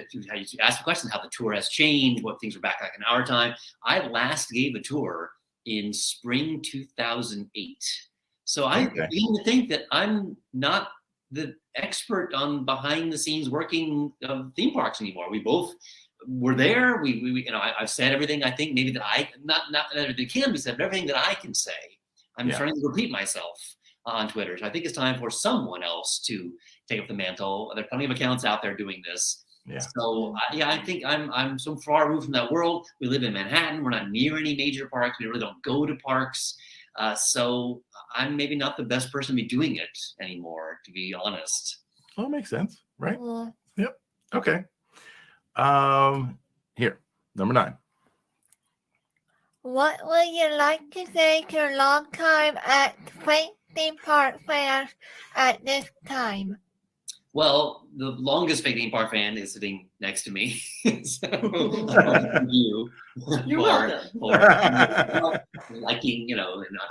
asked the question, how the tour has changed, what things were back like in our time. I last gave a tour in spring 2008. So I begin to think that I'm not the expert on behind the scenes working of theme parks anymore. We both were there. We I've said everything I think maybe that I not everything can be said, but everything that I can say. I'm trying to repeat myself on Twitter. So I think it's time for someone else to take up the mantle. There are plenty of accounts out there doing this. Yeah. So I think I'm so far removed from that world. We live in Manhattan. We're not near any major parks. We really don't go to parks. So I'm maybe not the best person to be doing it anymore, to be honest. Well, it makes sense, right? Yep. Okay. Here, Number 9. What would you like to say to your long time at fake theme park fans at this time? Well, the longest fake theme park fan is sitting next to me. So, you You're welcome. for liking, an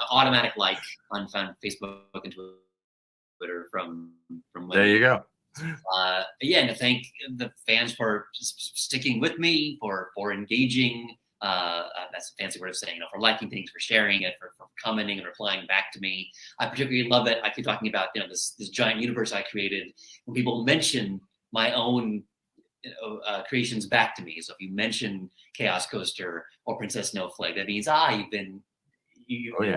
automatic like on Facebook and Twitter from when There you go. Yeah, and to thank the fans for sticking with me, for engaging. That's a fancy way of saying, for liking things, for sharing it, for commenting and replying back to me. I particularly love it. I keep talking about this giant universe I created. When people mention my own creations back to me, so if you mention Chaos Coaster or Princess Snowflake, that means you've been.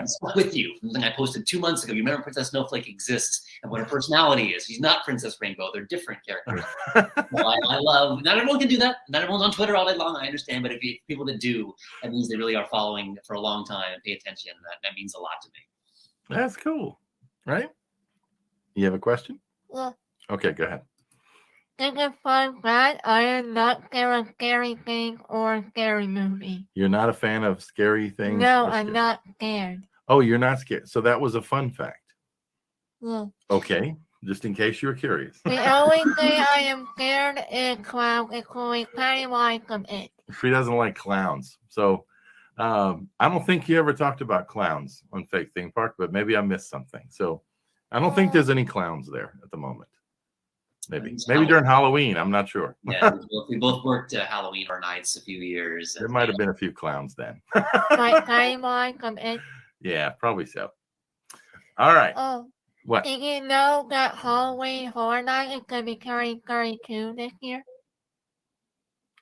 Stuck with you. Something I posted 2 months ago. You remember Princess Snowflake exists and what her personality is. She's not Princess Rainbow. They're different characters. I love. Not everyone can do that. Not everyone's on Twitter all day long. I understand, but if people that do, that means they really are following for a long time and pay attention. That means a lot to me. That's cool, right? You have a question? Yeah. Okay, go ahead. Think of fun fact, I am not scared of scary things or scary movie. You're not a fan of scary things? No, I'm not scared. Oh, you're not scared. So that was a fun fact. Yeah. Okay, just in case you were curious. The only thing I am scared is clowns, including Pennywise from It. She doesn't like clowns. So I don't think you ever talked about clowns on Fake Theme Park, but maybe I missed something. So I don't think there's any clowns there at the moment. Maybe during Halloween. I'm not sure. Yeah, we both worked Halloween Horror Nights a few years. There might have been a few clowns then. Like Pennywise from It. Yeah, probably so. All right. Oh. What? Did you know that Halloween Horror Night is going to be turning 32 this year?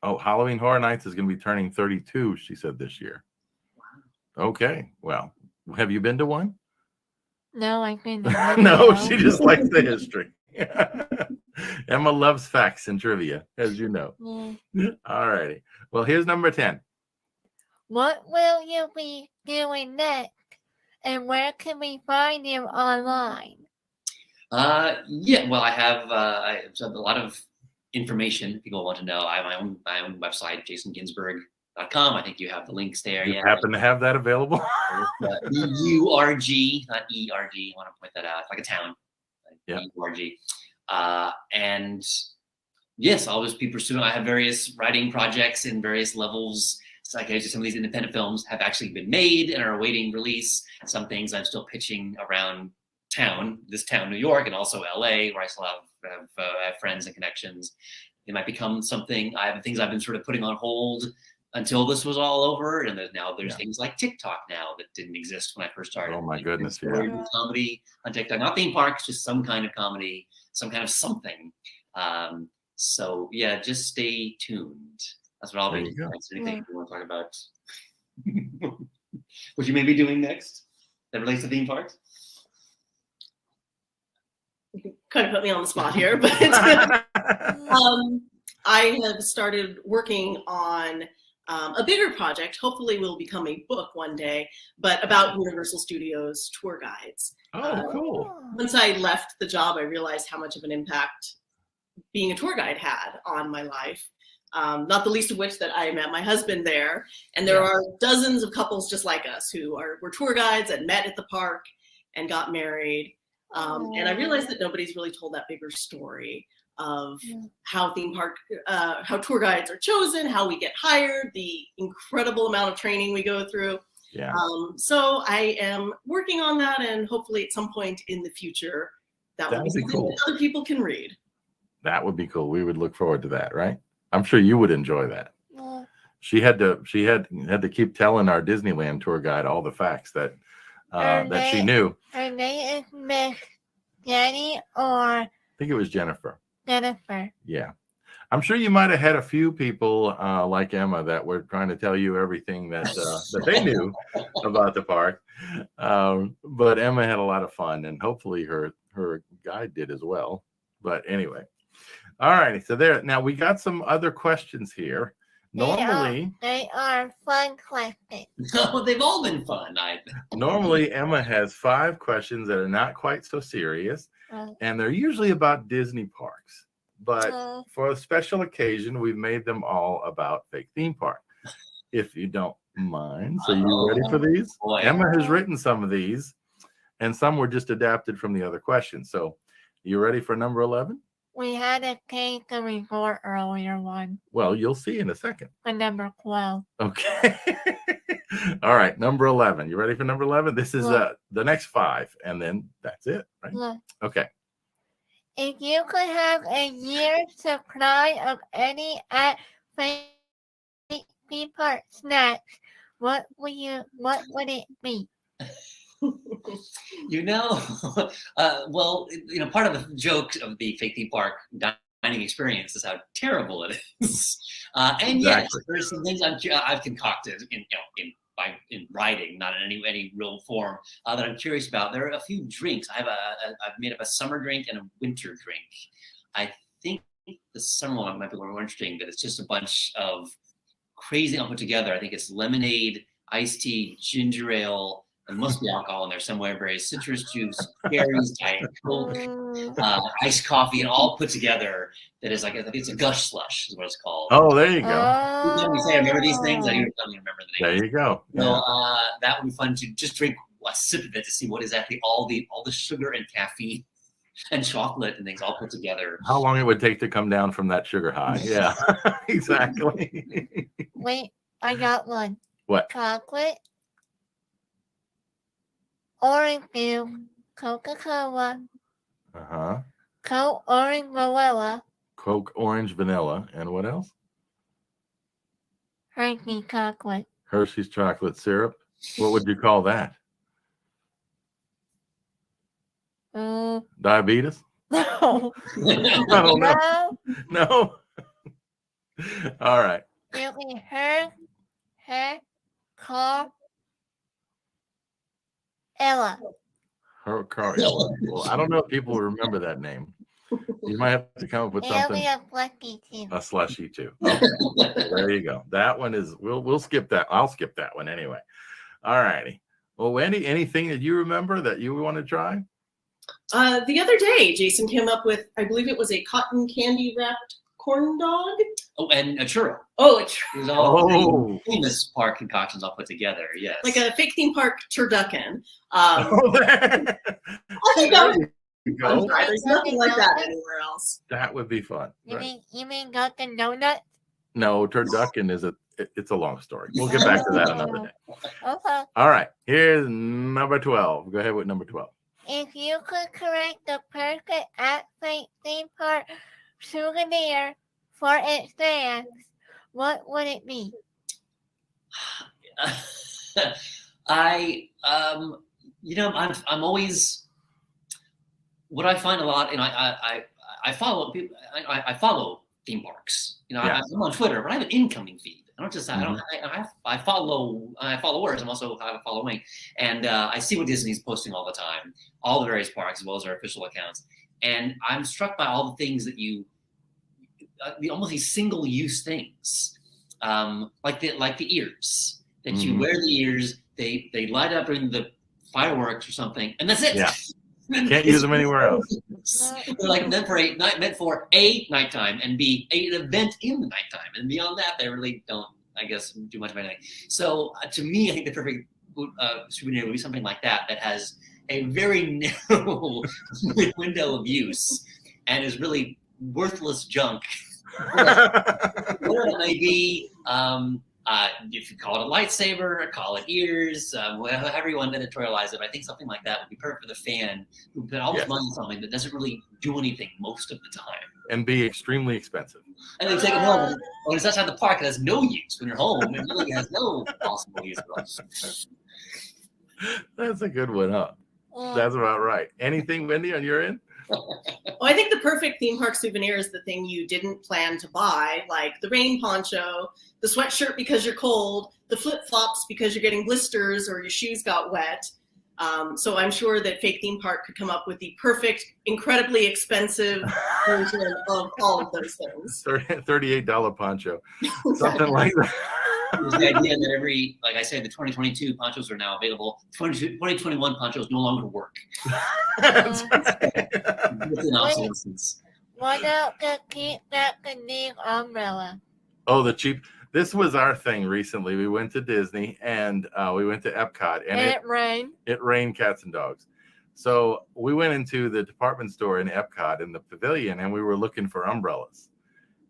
Oh, Halloween Horror Nights is going to be turning 32, she said this year. Wow. Okay. Well, have you been to one? No, I've been to No, she just likes the history. Emma loves facts and trivia, as you know. Yeah. All righty. Well, here's number 10. What will you be doing next? And where can we find you online? Yeah, well, I have a lot of information people want to know. I have my own website, jasonginsburg.com. I think you have the links there. You happen to have that available? EURG, not ERG. I want to point that out. It's like a town. Yeah. EURG. And yes, I'll always be pursuing. I have various writing projects in various levels. So like some of these independent films have actually been made and are awaiting release. Some things I'm still pitching around this town, New York, and also LA, where I still have friends and connections. It might become something. I have things I've been sort of putting on hold until this was all over. And now there's things like TikTok now that didn't exist when I first started. Oh my goodness! Yeah. Comedy on TikTok, not theme parks, just some kind of comedy, some kind of something. So yeah, just stay tuned. That's what I'll be doing. Anything you want to talk about? What you may be doing next that relates to theme parks? You kind of put me on the spot here, but I have started working on a bigger project. Hopefully will become a book one day, but about Universal Studios tour guides. Oh, cool. Once I left the job, I realized how much of an impact being a tour guide had on my life. Not the least of which that I met my husband there. And there are dozens of couples just like us who were tour guides and met at the park and got married. And I realized that nobody's really told that bigger story of how how tour guides are chosen, how we get hired, the incredible amount of training we go through. Yeah. So I am working on that, and hopefully at some point in the future, that would be something cool. that other people can read. That would be cool. We would look forward to that, right? I'm sure you would enjoy that. Yeah. She had to keep telling our Disneyland tour guide all the facts that she knew. Her name is Miss Jenny, or I think it was Jennifer. Jennifer. Yeah. I'm sure you might have had a few people like Emma that were trying to tell you everything that they knew about the park. But Emma had a lot of fun, and hopefully her guide did as well. But anyway. All right. So there. Now we got some other questions here. Normally, they are fun questions. No, they've all been fun. Normally, Emma has 5 questions that are not quite so serious, and they're usually about Disney parks. But for a special occasion, we've made them all about Fake Theme Park. if you don't mind. So you ready for these? Boy. Emma has written some of these, and some were just adapted from the other questions. So you ready for number 11? We had a case to report earlier one. Well, you'll see in a second. For number 12. Okay. All right, number 11. You ready for number 11? This is the next 5, and then that's it, right? Look. Okay. If you could have a year's supply of any at theme park snacks, what would it be? Part of the joke of the fake theme park dining experience is how terrible it is. And yes, there's some things I've concocted in writing, not in any real form, that I'm curious about. There are a few drinks. I've made up a summer drink and a winter drink. I think the summer one might be more interesting, but it's just a bunch of crazy I'll put together. I think it's lemonade, iced tea, ginger ale, and must be alcohol in there somewhere, very citrus juice, berries, Diet Coke, iced coffee, and all put together. That is it's a gush slush is what it's called. Oh, there you go. When we say I remember these things, I don't even remember the name. There you go. So that would be fun to just drink a sip of it to see what exactly all the sugar and caffeine and chocolate and things all put together. How long it would take to come down from that sugar high. Yeah, exactly. Wait, I got one. What? Chocolate, orange juice, Coca-Cola, Coke, orange vanilla, Coke, orange, vanilla, and what else? Hershey chocolate. Hershey's chocolate syrup. What would you call that? Diabetes? No. I don't know. No. All right. Really her, car, Ella. Her car. Ella. Well, I don't know if people will remember that name. You might have to come up with something. A slushy too. A slushy too. Okay. There you go. That one is. We'll skip that. I'll skip that one anyway. All righty. Well, Wendy, anything that you remember that you want to try? The other day, Jason came up with, I believe it was a cotton candy wrapped corn dog. Oh, and a churro. Oh, a churro. It was all famous park concoctions all put together. Yes. Like a fake theme park turducken. I think that would be fun. There's nothing like that anywhere else. That would be fun. You mean Dunkin' Donuts? No, turducken is it's a long story. We'll get back to that another day. Okay. All right. Here's number 12. Go ahead with number 12. If you could create the perfect at-fate theme park souvenir for its fans, what would it be? I'm always, what I find a lot, I follow people. I follow theme parks. I'm on Twitter, but I have an incoming feed. I don't just. I follow followers. I'm also following, and I see what Disney's posting all the time, all the various parks as well as their official accounts, and I'm struck by all the things that almost these single-use things, like the ears that you wear the ears. They light up during the fireworks or something, and that's it. Yeah. Can't use them anywhere else. They're like meant for a nighttime and B, an event in the nighttime, and beyond that, they really don't, I guess, do much of anything. So to me, I think the perfect souvenir would be something like that has a very narrow window of use and is really worthless junk. Whatever it may be. If you call it a lightsaber, call it ears, however you want to editorialize it. I think something like that would be perfect for the fan who put all this money on something that doesn't really do anything most of the time. And be extremely expensive. And then take it home. When it's outside the park, it has no use. When you're home, it really has no possible use for us. That's a good one, huh? That's about right. Anything, Wendy, on your end? Well, I think the perfect theme park souvenir is the thing you didn't plan to buy, like the rain poncho, the sweatshirt because you're cold, the flip-flops because you're getting blisters or your shoes got wet. So I'm sure that Fake Theme Park could come up with the perfect, incredibly expensive version of all of those things. $38 poncho, something like that. There's the idea that like I said, the 2022 ponchos are now available. 2021 ponchos no longer work. That's right. It's an obsolescence. What about the cheap Japanese umbrella? Oh, the cheap. this was our thing recently. We went to Disney and we went to Epcot, and it rained. It rained cats and dogs. So we went into the department store in Epcot in the pavilion, and we were looking for umbrellas.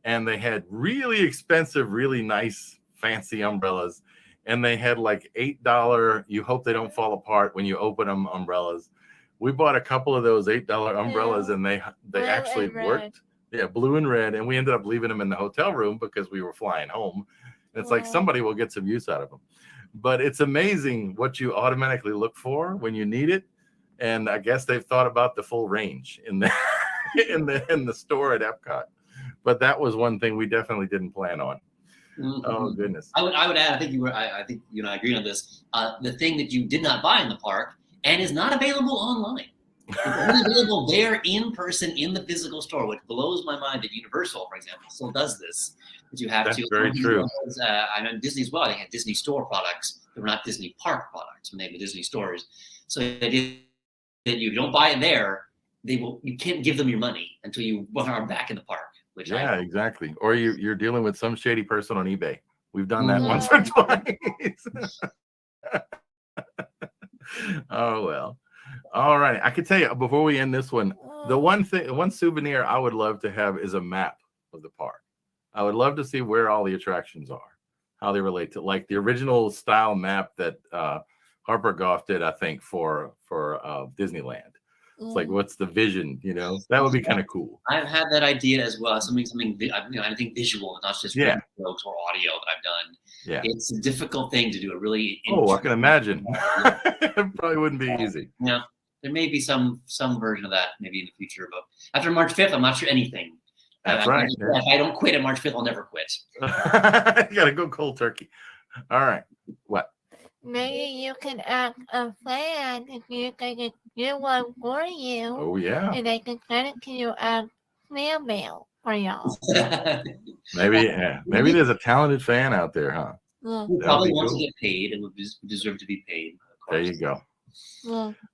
And they had really expensive, really nice, fancy umbrellas. And they had like $8, you hope they don't fall apart when you open them, umbrellas. We bought a couple of those $8 umbrellas, and they actually worked. Yeah, blue and red. And we ended up leaving them in the hotel room because we were flying home. And it's like somebody will get some use out of them. But it's amazing what you automatically look for when you need it. And I guess they've thought about the full range in the in the store at Epcot. But that was one thing we definitely didn't plan on. Mm-hmm. Oh goodness! I would add. I think you and I agree on this. The thing that you did not buy in the park and is not available online. It's only available there in person in the physical store, which blows my mind that Universal, for example, still does this. But you have That's to. Very true. I know Disney as well. They had Disney store products that were not Disney park products when they had the Disney stores. So they did. That you don't buy it there, you can't give them your money until you are back in the park. Which exactly. Or you're dealing with some shady person on eBay. We've done that once or twice. Oh well. All right. I can tell you before we end this one, the one souvenir I would love to have is a map of the park. I would love to see where all the attractions are, how they relate to like the original style map that Harper Goff did, I think, for Disneyland. It's like, what's the vision? You know, that would be kind of cool. I've had that idea as well. Something anything visual, not just jokes or audio that I've done. Yeah, it's a difficult thing to do. It really. I can imagine. It probably wouldn't be easy. Yeah, there may be some version of that maybe in the future, but after March 5th, I'm not sure anything. That's right. If I don't quit at March 5th, I'll never quit. You gotta go cold turkey. All right. What? Maybe you can ask a fan if you can do one for you. Oh yeah. And they can send it to you as snail mail for y'all. Maybe there's a talented fan out there, huh? Who probably wants to get paid and would deserve to be paid. There you go.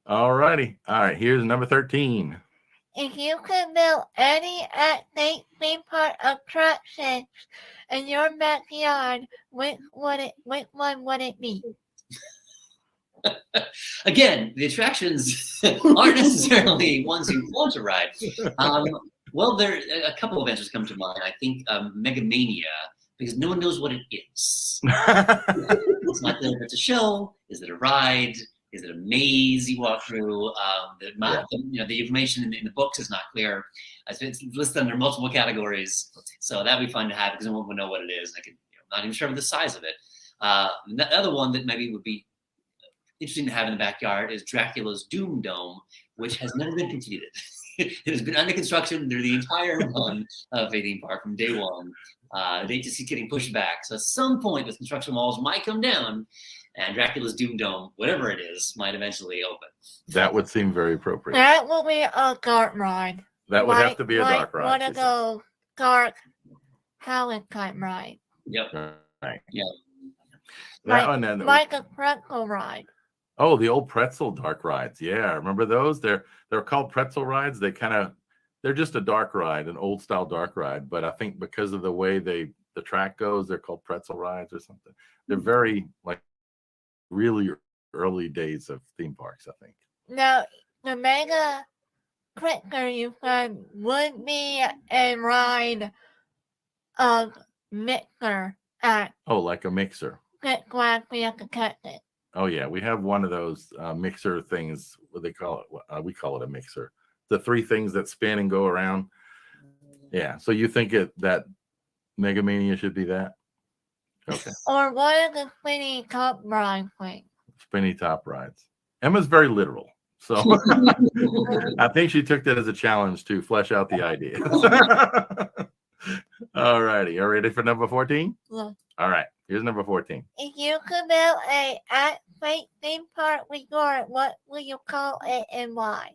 All righty. All right. Here's number 13. If you could build any at-state theme park attraction in your backyard, which one would it be? Again, the attractions aren't necessarily ones you want to ride. Well, there a couple of answers come to mind. I think Megamania, because no one knows what it is. It's not clear if it's a show. Is it a ride? Is it a maze you walk through? The information in the books is not clear. It's listed under multiple categories, so that'd be fun to have because no one would know what it is. I'm not even sure of the size of it. The other one that maybe would be interesting to have in the backyard is Dracula's Doom Dome, which has never been completed. It has been under construction through the entire run of a theme park from day one. They just keep getting pushed back. So at some point, the construction walls might come down, and Dracula's Doom Dome, whatever it is, might eventually open. That would seem very appropriate. That will be a dark ride. That would have to be a dark ride. Want to go dark Howard type ride. Yep. Right. Yeah. That one then. Like a pretzel ride. Oh, the old pretzel dark rides. Yeah, remember those? They're called pretzel rides. They're just a dark ride, an old style dark ride. But I think because of the way the track goes, they're called pretzel rides or something. They're very really early days of theme parks, I think. Now, the mega clicker you said would be a ride of mixer at. Oh, like a mixer. Get glass we have to cut it. Oh yeah, we have one of those mixer things. What they call it? We call it a mixer. The three things that spin and go around. Yeah. So you think that Megamania should be that? Okay. Or what are the spinny top ride things? Spinny top rides. Emma's very literal, so I think she took that as a challenge to flesh out the ideas. All righty. Are you ready for number 14? Yeah. All right. Here's number 14. If you could build a at-state theme park resort, what would you call it and why?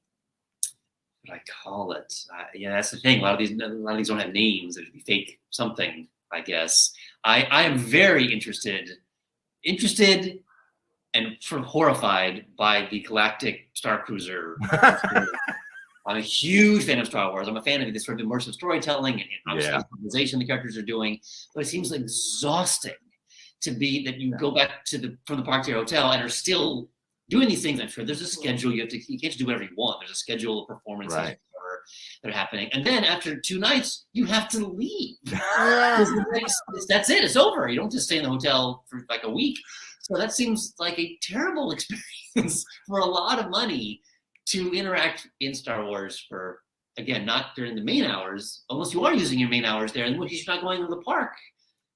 What I call it? Yeah, that's the thing. A lot of these don't have names. It'd be fake something, I guess. I am very interested and sort of horrified by the Galactic Star Cruiser. I'm a huge fan of Star Wars. I'm a fan of this sort of immersive storytelling and obviously customization the characters are doing. But it seems exhausting to be that you go back from the park to your hotel and are still doing these things. I'm sure there's a schedule. You can't just do whatever you want. There's a schedule of performances that are happening. And then after 2 nights, you have to leave. That's it. It's over. You don't just stay in the hotel for like a week. So that seems like a terrible experience for a lot of money to interact in Star Wars for, again, not during the main hours, unless you are using your main hours there, and you're not going to the park.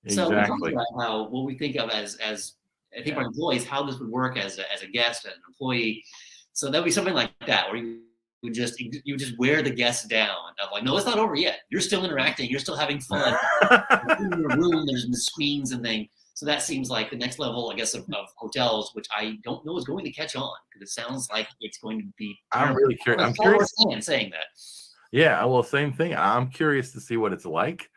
So we talked about how what we think of as I think our employees, how this would work as a guest and an employee. So that would be something like that, where you just wear the guests down. I'm like, no, it's not over yet. You're still interacting. You're still having fun. In your room, there's the screens and things. So that seems like the next level, I guess, of hotels, which I don't know is going to catch on, because it sounds like it's going to be. I'm really curious. I'm curious saying that. Yeah, well, same thing. I'm curious to see what it's like,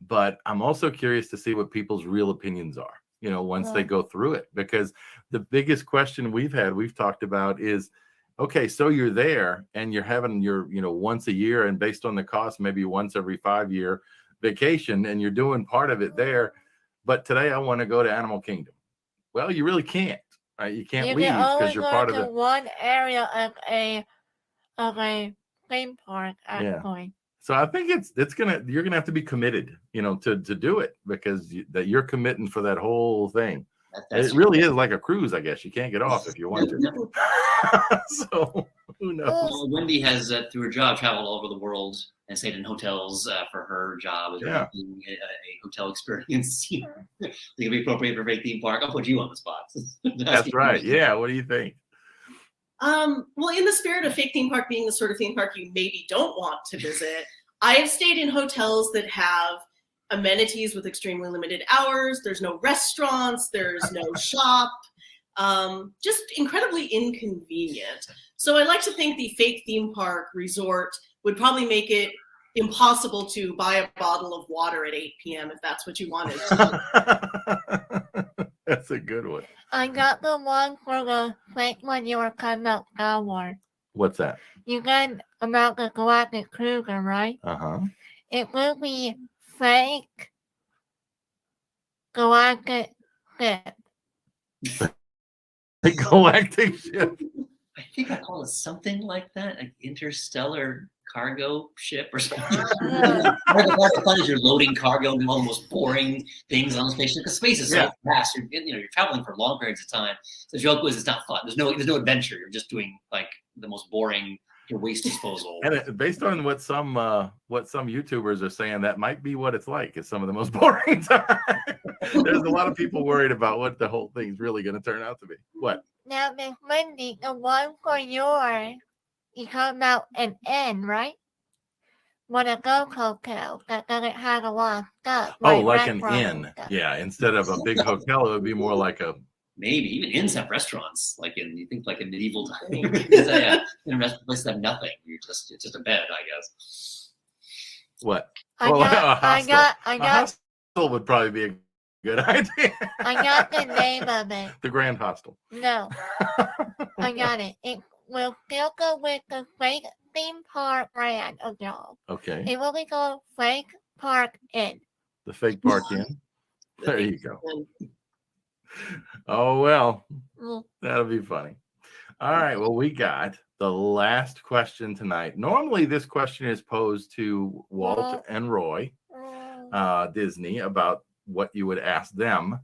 but I'm also curious to see what people's real opinions are, once they go through it. Because the biggest question we've talked about is, okay, so you're there and you're having your, once a year, and based on the cost, maybe once every 5-year vacation, and you're doing part of it there. But today I want to go to Animal Kingdom. Well, you really can't. Right? You can't leave because you're part of the one area of a theme park actually. So I think you're gonna have to be committed, to do it, because you're committing for that whole thing. It really is like a cruise, I guess. You can't get off if you want to. So who knows? Well, Wendy has, through her job, traveled all over the world and stayed in hotels for her job. Being a hotel experience. It can be appropriate for a big theme park. I'll put you on the spot. That's right. Yeah. What do you think? Well, in the spirit of fake theme park being the sort of theme park you maybe don't want to visit, I have stayed in hotels that have amenities with extremely limited hours. There's no restaurants. There's no shop. Just incredibly inconvenient. So I like to think the fake theme park resort would probably make it impossible to buy a bottle of water at 8 p.m. if that's what you wanted to. That's a good one. I got the one for the fake when you were coming out Star Wars. What's that? You got about the Galactic Cruiser, right? Uh-huh. It will be fake galactic ship. The galactic ship. I think I call it something like that, an interstellar cargo ship or something. The fun is you're loading cargo and all the most boring things on the spaceship, because space is so fast. You're traveling for long periods of time. So the joke was it's not fun. There's no adventure. You're just doing like the most boring waste disposal. And based on what some YouTubers are saying, that might be what it's like. It's some of the most boring time. There's a lot of people worried about what the whole thing's really going to turn out to be. What? Now, Miss Wendy, the one for yours, you talk about an inn, right? What a ghost hotel that doesn't have a lot of stuff. Like an inn. Yeah, instead of a big hotel, it would be more like a. Maybe even inns have restaurants, you think like in medieval time. In places have nothing. It's just a bed, I guess. What? I got. A hostel would probably be a good idea. I got the name of it. The Grand Hostel. No, I got it. It will still go with the fake theme park brand of y'all. Okay. It will be called Fake Park Inn. The Fake Park Inn. There you go. Oh, well, that'll be funny. All right. Well, we got the last question tonight. Normally, this question is posed to Walt and Roy Disney about what you would ask them.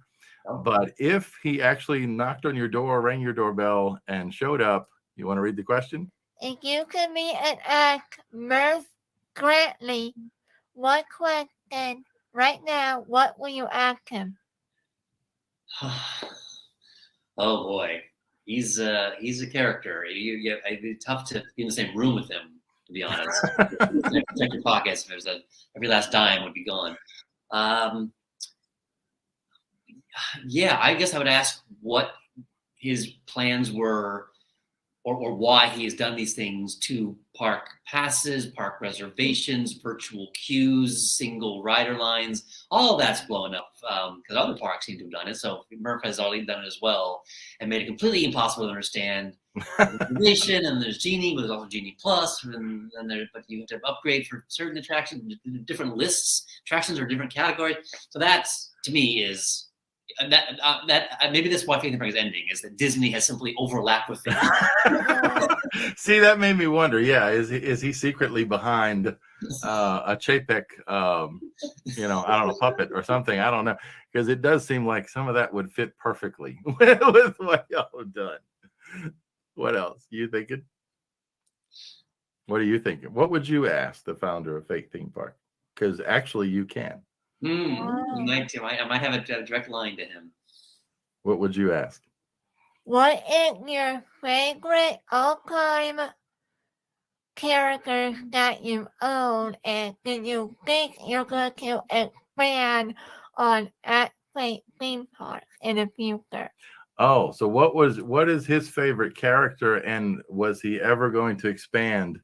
But if he actually knocked on your door, rang your doorbell, and showed up, you want to read the question? If you could meet and ask Murph Grantley one question right now, what will you ask him? Oh boy, he's a character. It'd be tough to be in the same room with him, to be honest. Check your pockets. If there's every last dime would be gone. I guess I would ask what his plans were, or why he has done these things to park passes, park reservations, virtual queues, single rider lines. All of that's blown up because other parks seem to have done it. So Murph has already done it as well and made it completely impossible to understand Nation, and there's Genie, but there's also Genie Plus, and but you have to upgrade for certain attractions, different lists. Attractions are different categories. So that's, to me, is maybe that's why Faith and Frank is ending, is that Disney has simply overlapped with things. See, that made me wonder. Yeah, is he secretly behind a Chapek, I don't know, puppet or something? I don't know, because it does seem like some of that would fit perfectly with what y'all have done. What else? You thinking? What are you thinking? What would you ask the founder of Fake Theme Park? Because actually, you can. I might have a direct line to him. What would you ask? What is your favorite all-time character that you own, and do you think you're going to expand on at Fake Theme Park in the future? Oh, so what is his favorite character, and was he ever going to expand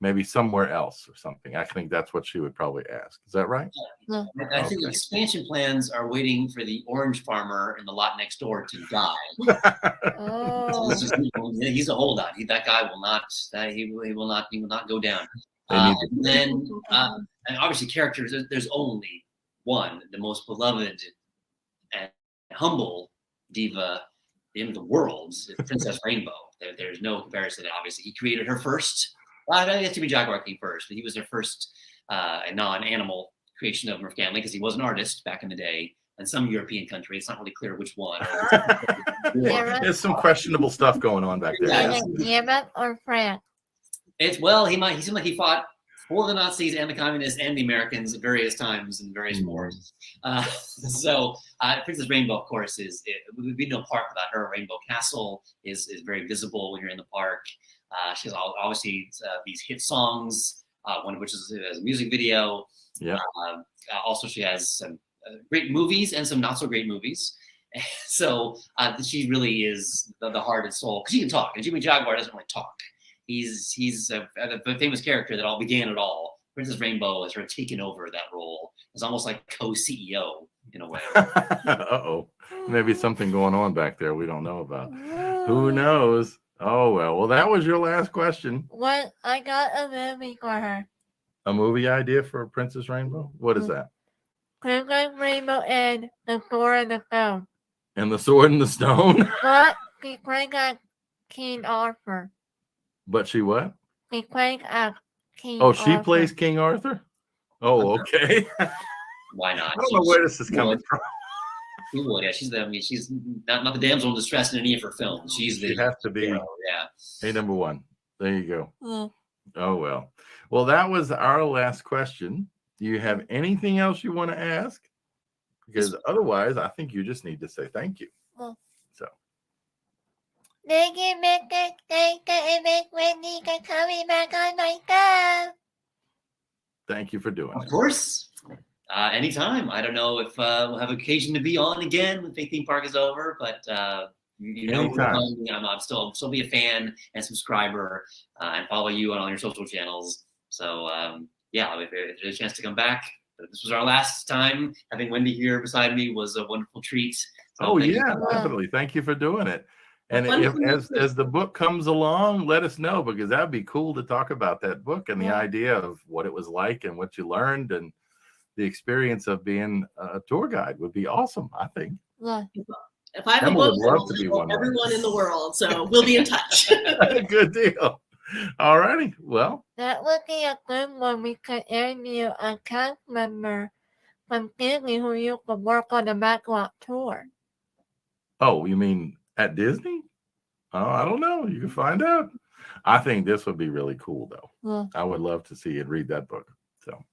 maybe somewhere else or something? I think that's what she would probably ask. Is that right? Yeah. I think the expansion plans are waiting for the orange farmer in the lot next door to die. Oh. He's a holdout. That guy will not. He will not go down. They need And obviously characters. There's only one, the most beloved and humble diva in the world, Princess Rainbow. There's no comparison. Obviously, he created her first. Well, I guess to be Jaguar King first, but he was their first non-animal creation of her family, because he was an artist back in the day. In some European country, it's not really clear which one. There's some questionable stuff going on back there. Is it Europe or France? He seemed like he fought for the Nazis and the communists and the Americans at various times in various wars. So Princess Rainbow, of course, would be no park without her. Rainbow Castle is very visible when you're in the park. She has obviously these hit songs, one of which is a music video. Yeah. Also, she has some great movies and some not so great movies. So she really is the heart and soul, because she can talk, and Jimmy Jaguar doesn't really talk. He's a famous character that all began it all. Princess Rainbow has sort of taken over that role. It's almost like co-CEO in a way. Uh-oh. Maybe something going on back there we don't know about. Who knows? Oh, well, that was your last question. What? I got a movie for her. A movie idea for Princess Rainbow? What is that? Princess Rainbow and the Sword and the Stone. And the Sword and the Stone? But she plays as King Arthur. But she what? She plays as King Arthur. She plays King Arthur? Oh, okay. Why not? I don't know where this is coming from. She would, yeah. She's not the damsel in distress in any of her films. She has to be. Yeah. Hey, number one. There you go. Yeah. Oh, well. Well, that was our last question. Do you have anything else you want to ask? Because otherwise, I think you just need to say thank you. Yeah. So. Thank you, Mr. Staker and Miss Wendy, for coming back on my show. Thank you for doing it. Of course. Anytime. I don't know if we'll have occasion to be on again when Fake Theme Park is over, but I'm still be a fan and subscriber, and follow you on all your social channels. So if there's a chance to come back. This was our last time. Having Wendy here beside me was a wonderful treat. So definitely. Thank you for doing it. And as the book comes along, let us know, because that'd be cool to talk about that book and the idea of what it was like and what you learned, and the experience of being a tour guide would be awesome, I think. Yeah. If I have a book, I will tell everyone in the world. So we'll be in touch. Good deal. All righty. Well, that would be a good one. We could interview a cast member from Disney who you could work on the backlot tour. Oh, you mean at Disney? Oh, I don't know. You can find out. I think this would be really cool, though. Yeah. I would love to see and read that book. So,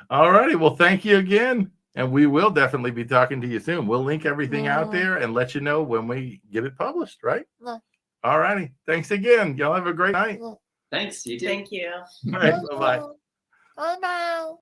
all righty. Well, thank you again. And we will definitely be talking to you soon. We'll link everything out there and let you know when we get it published, right? Yeah. All righty. Thanks again. Y'all have a great night. Thanks. You too. Thank you. All right. Bye-bye. Bye-bye.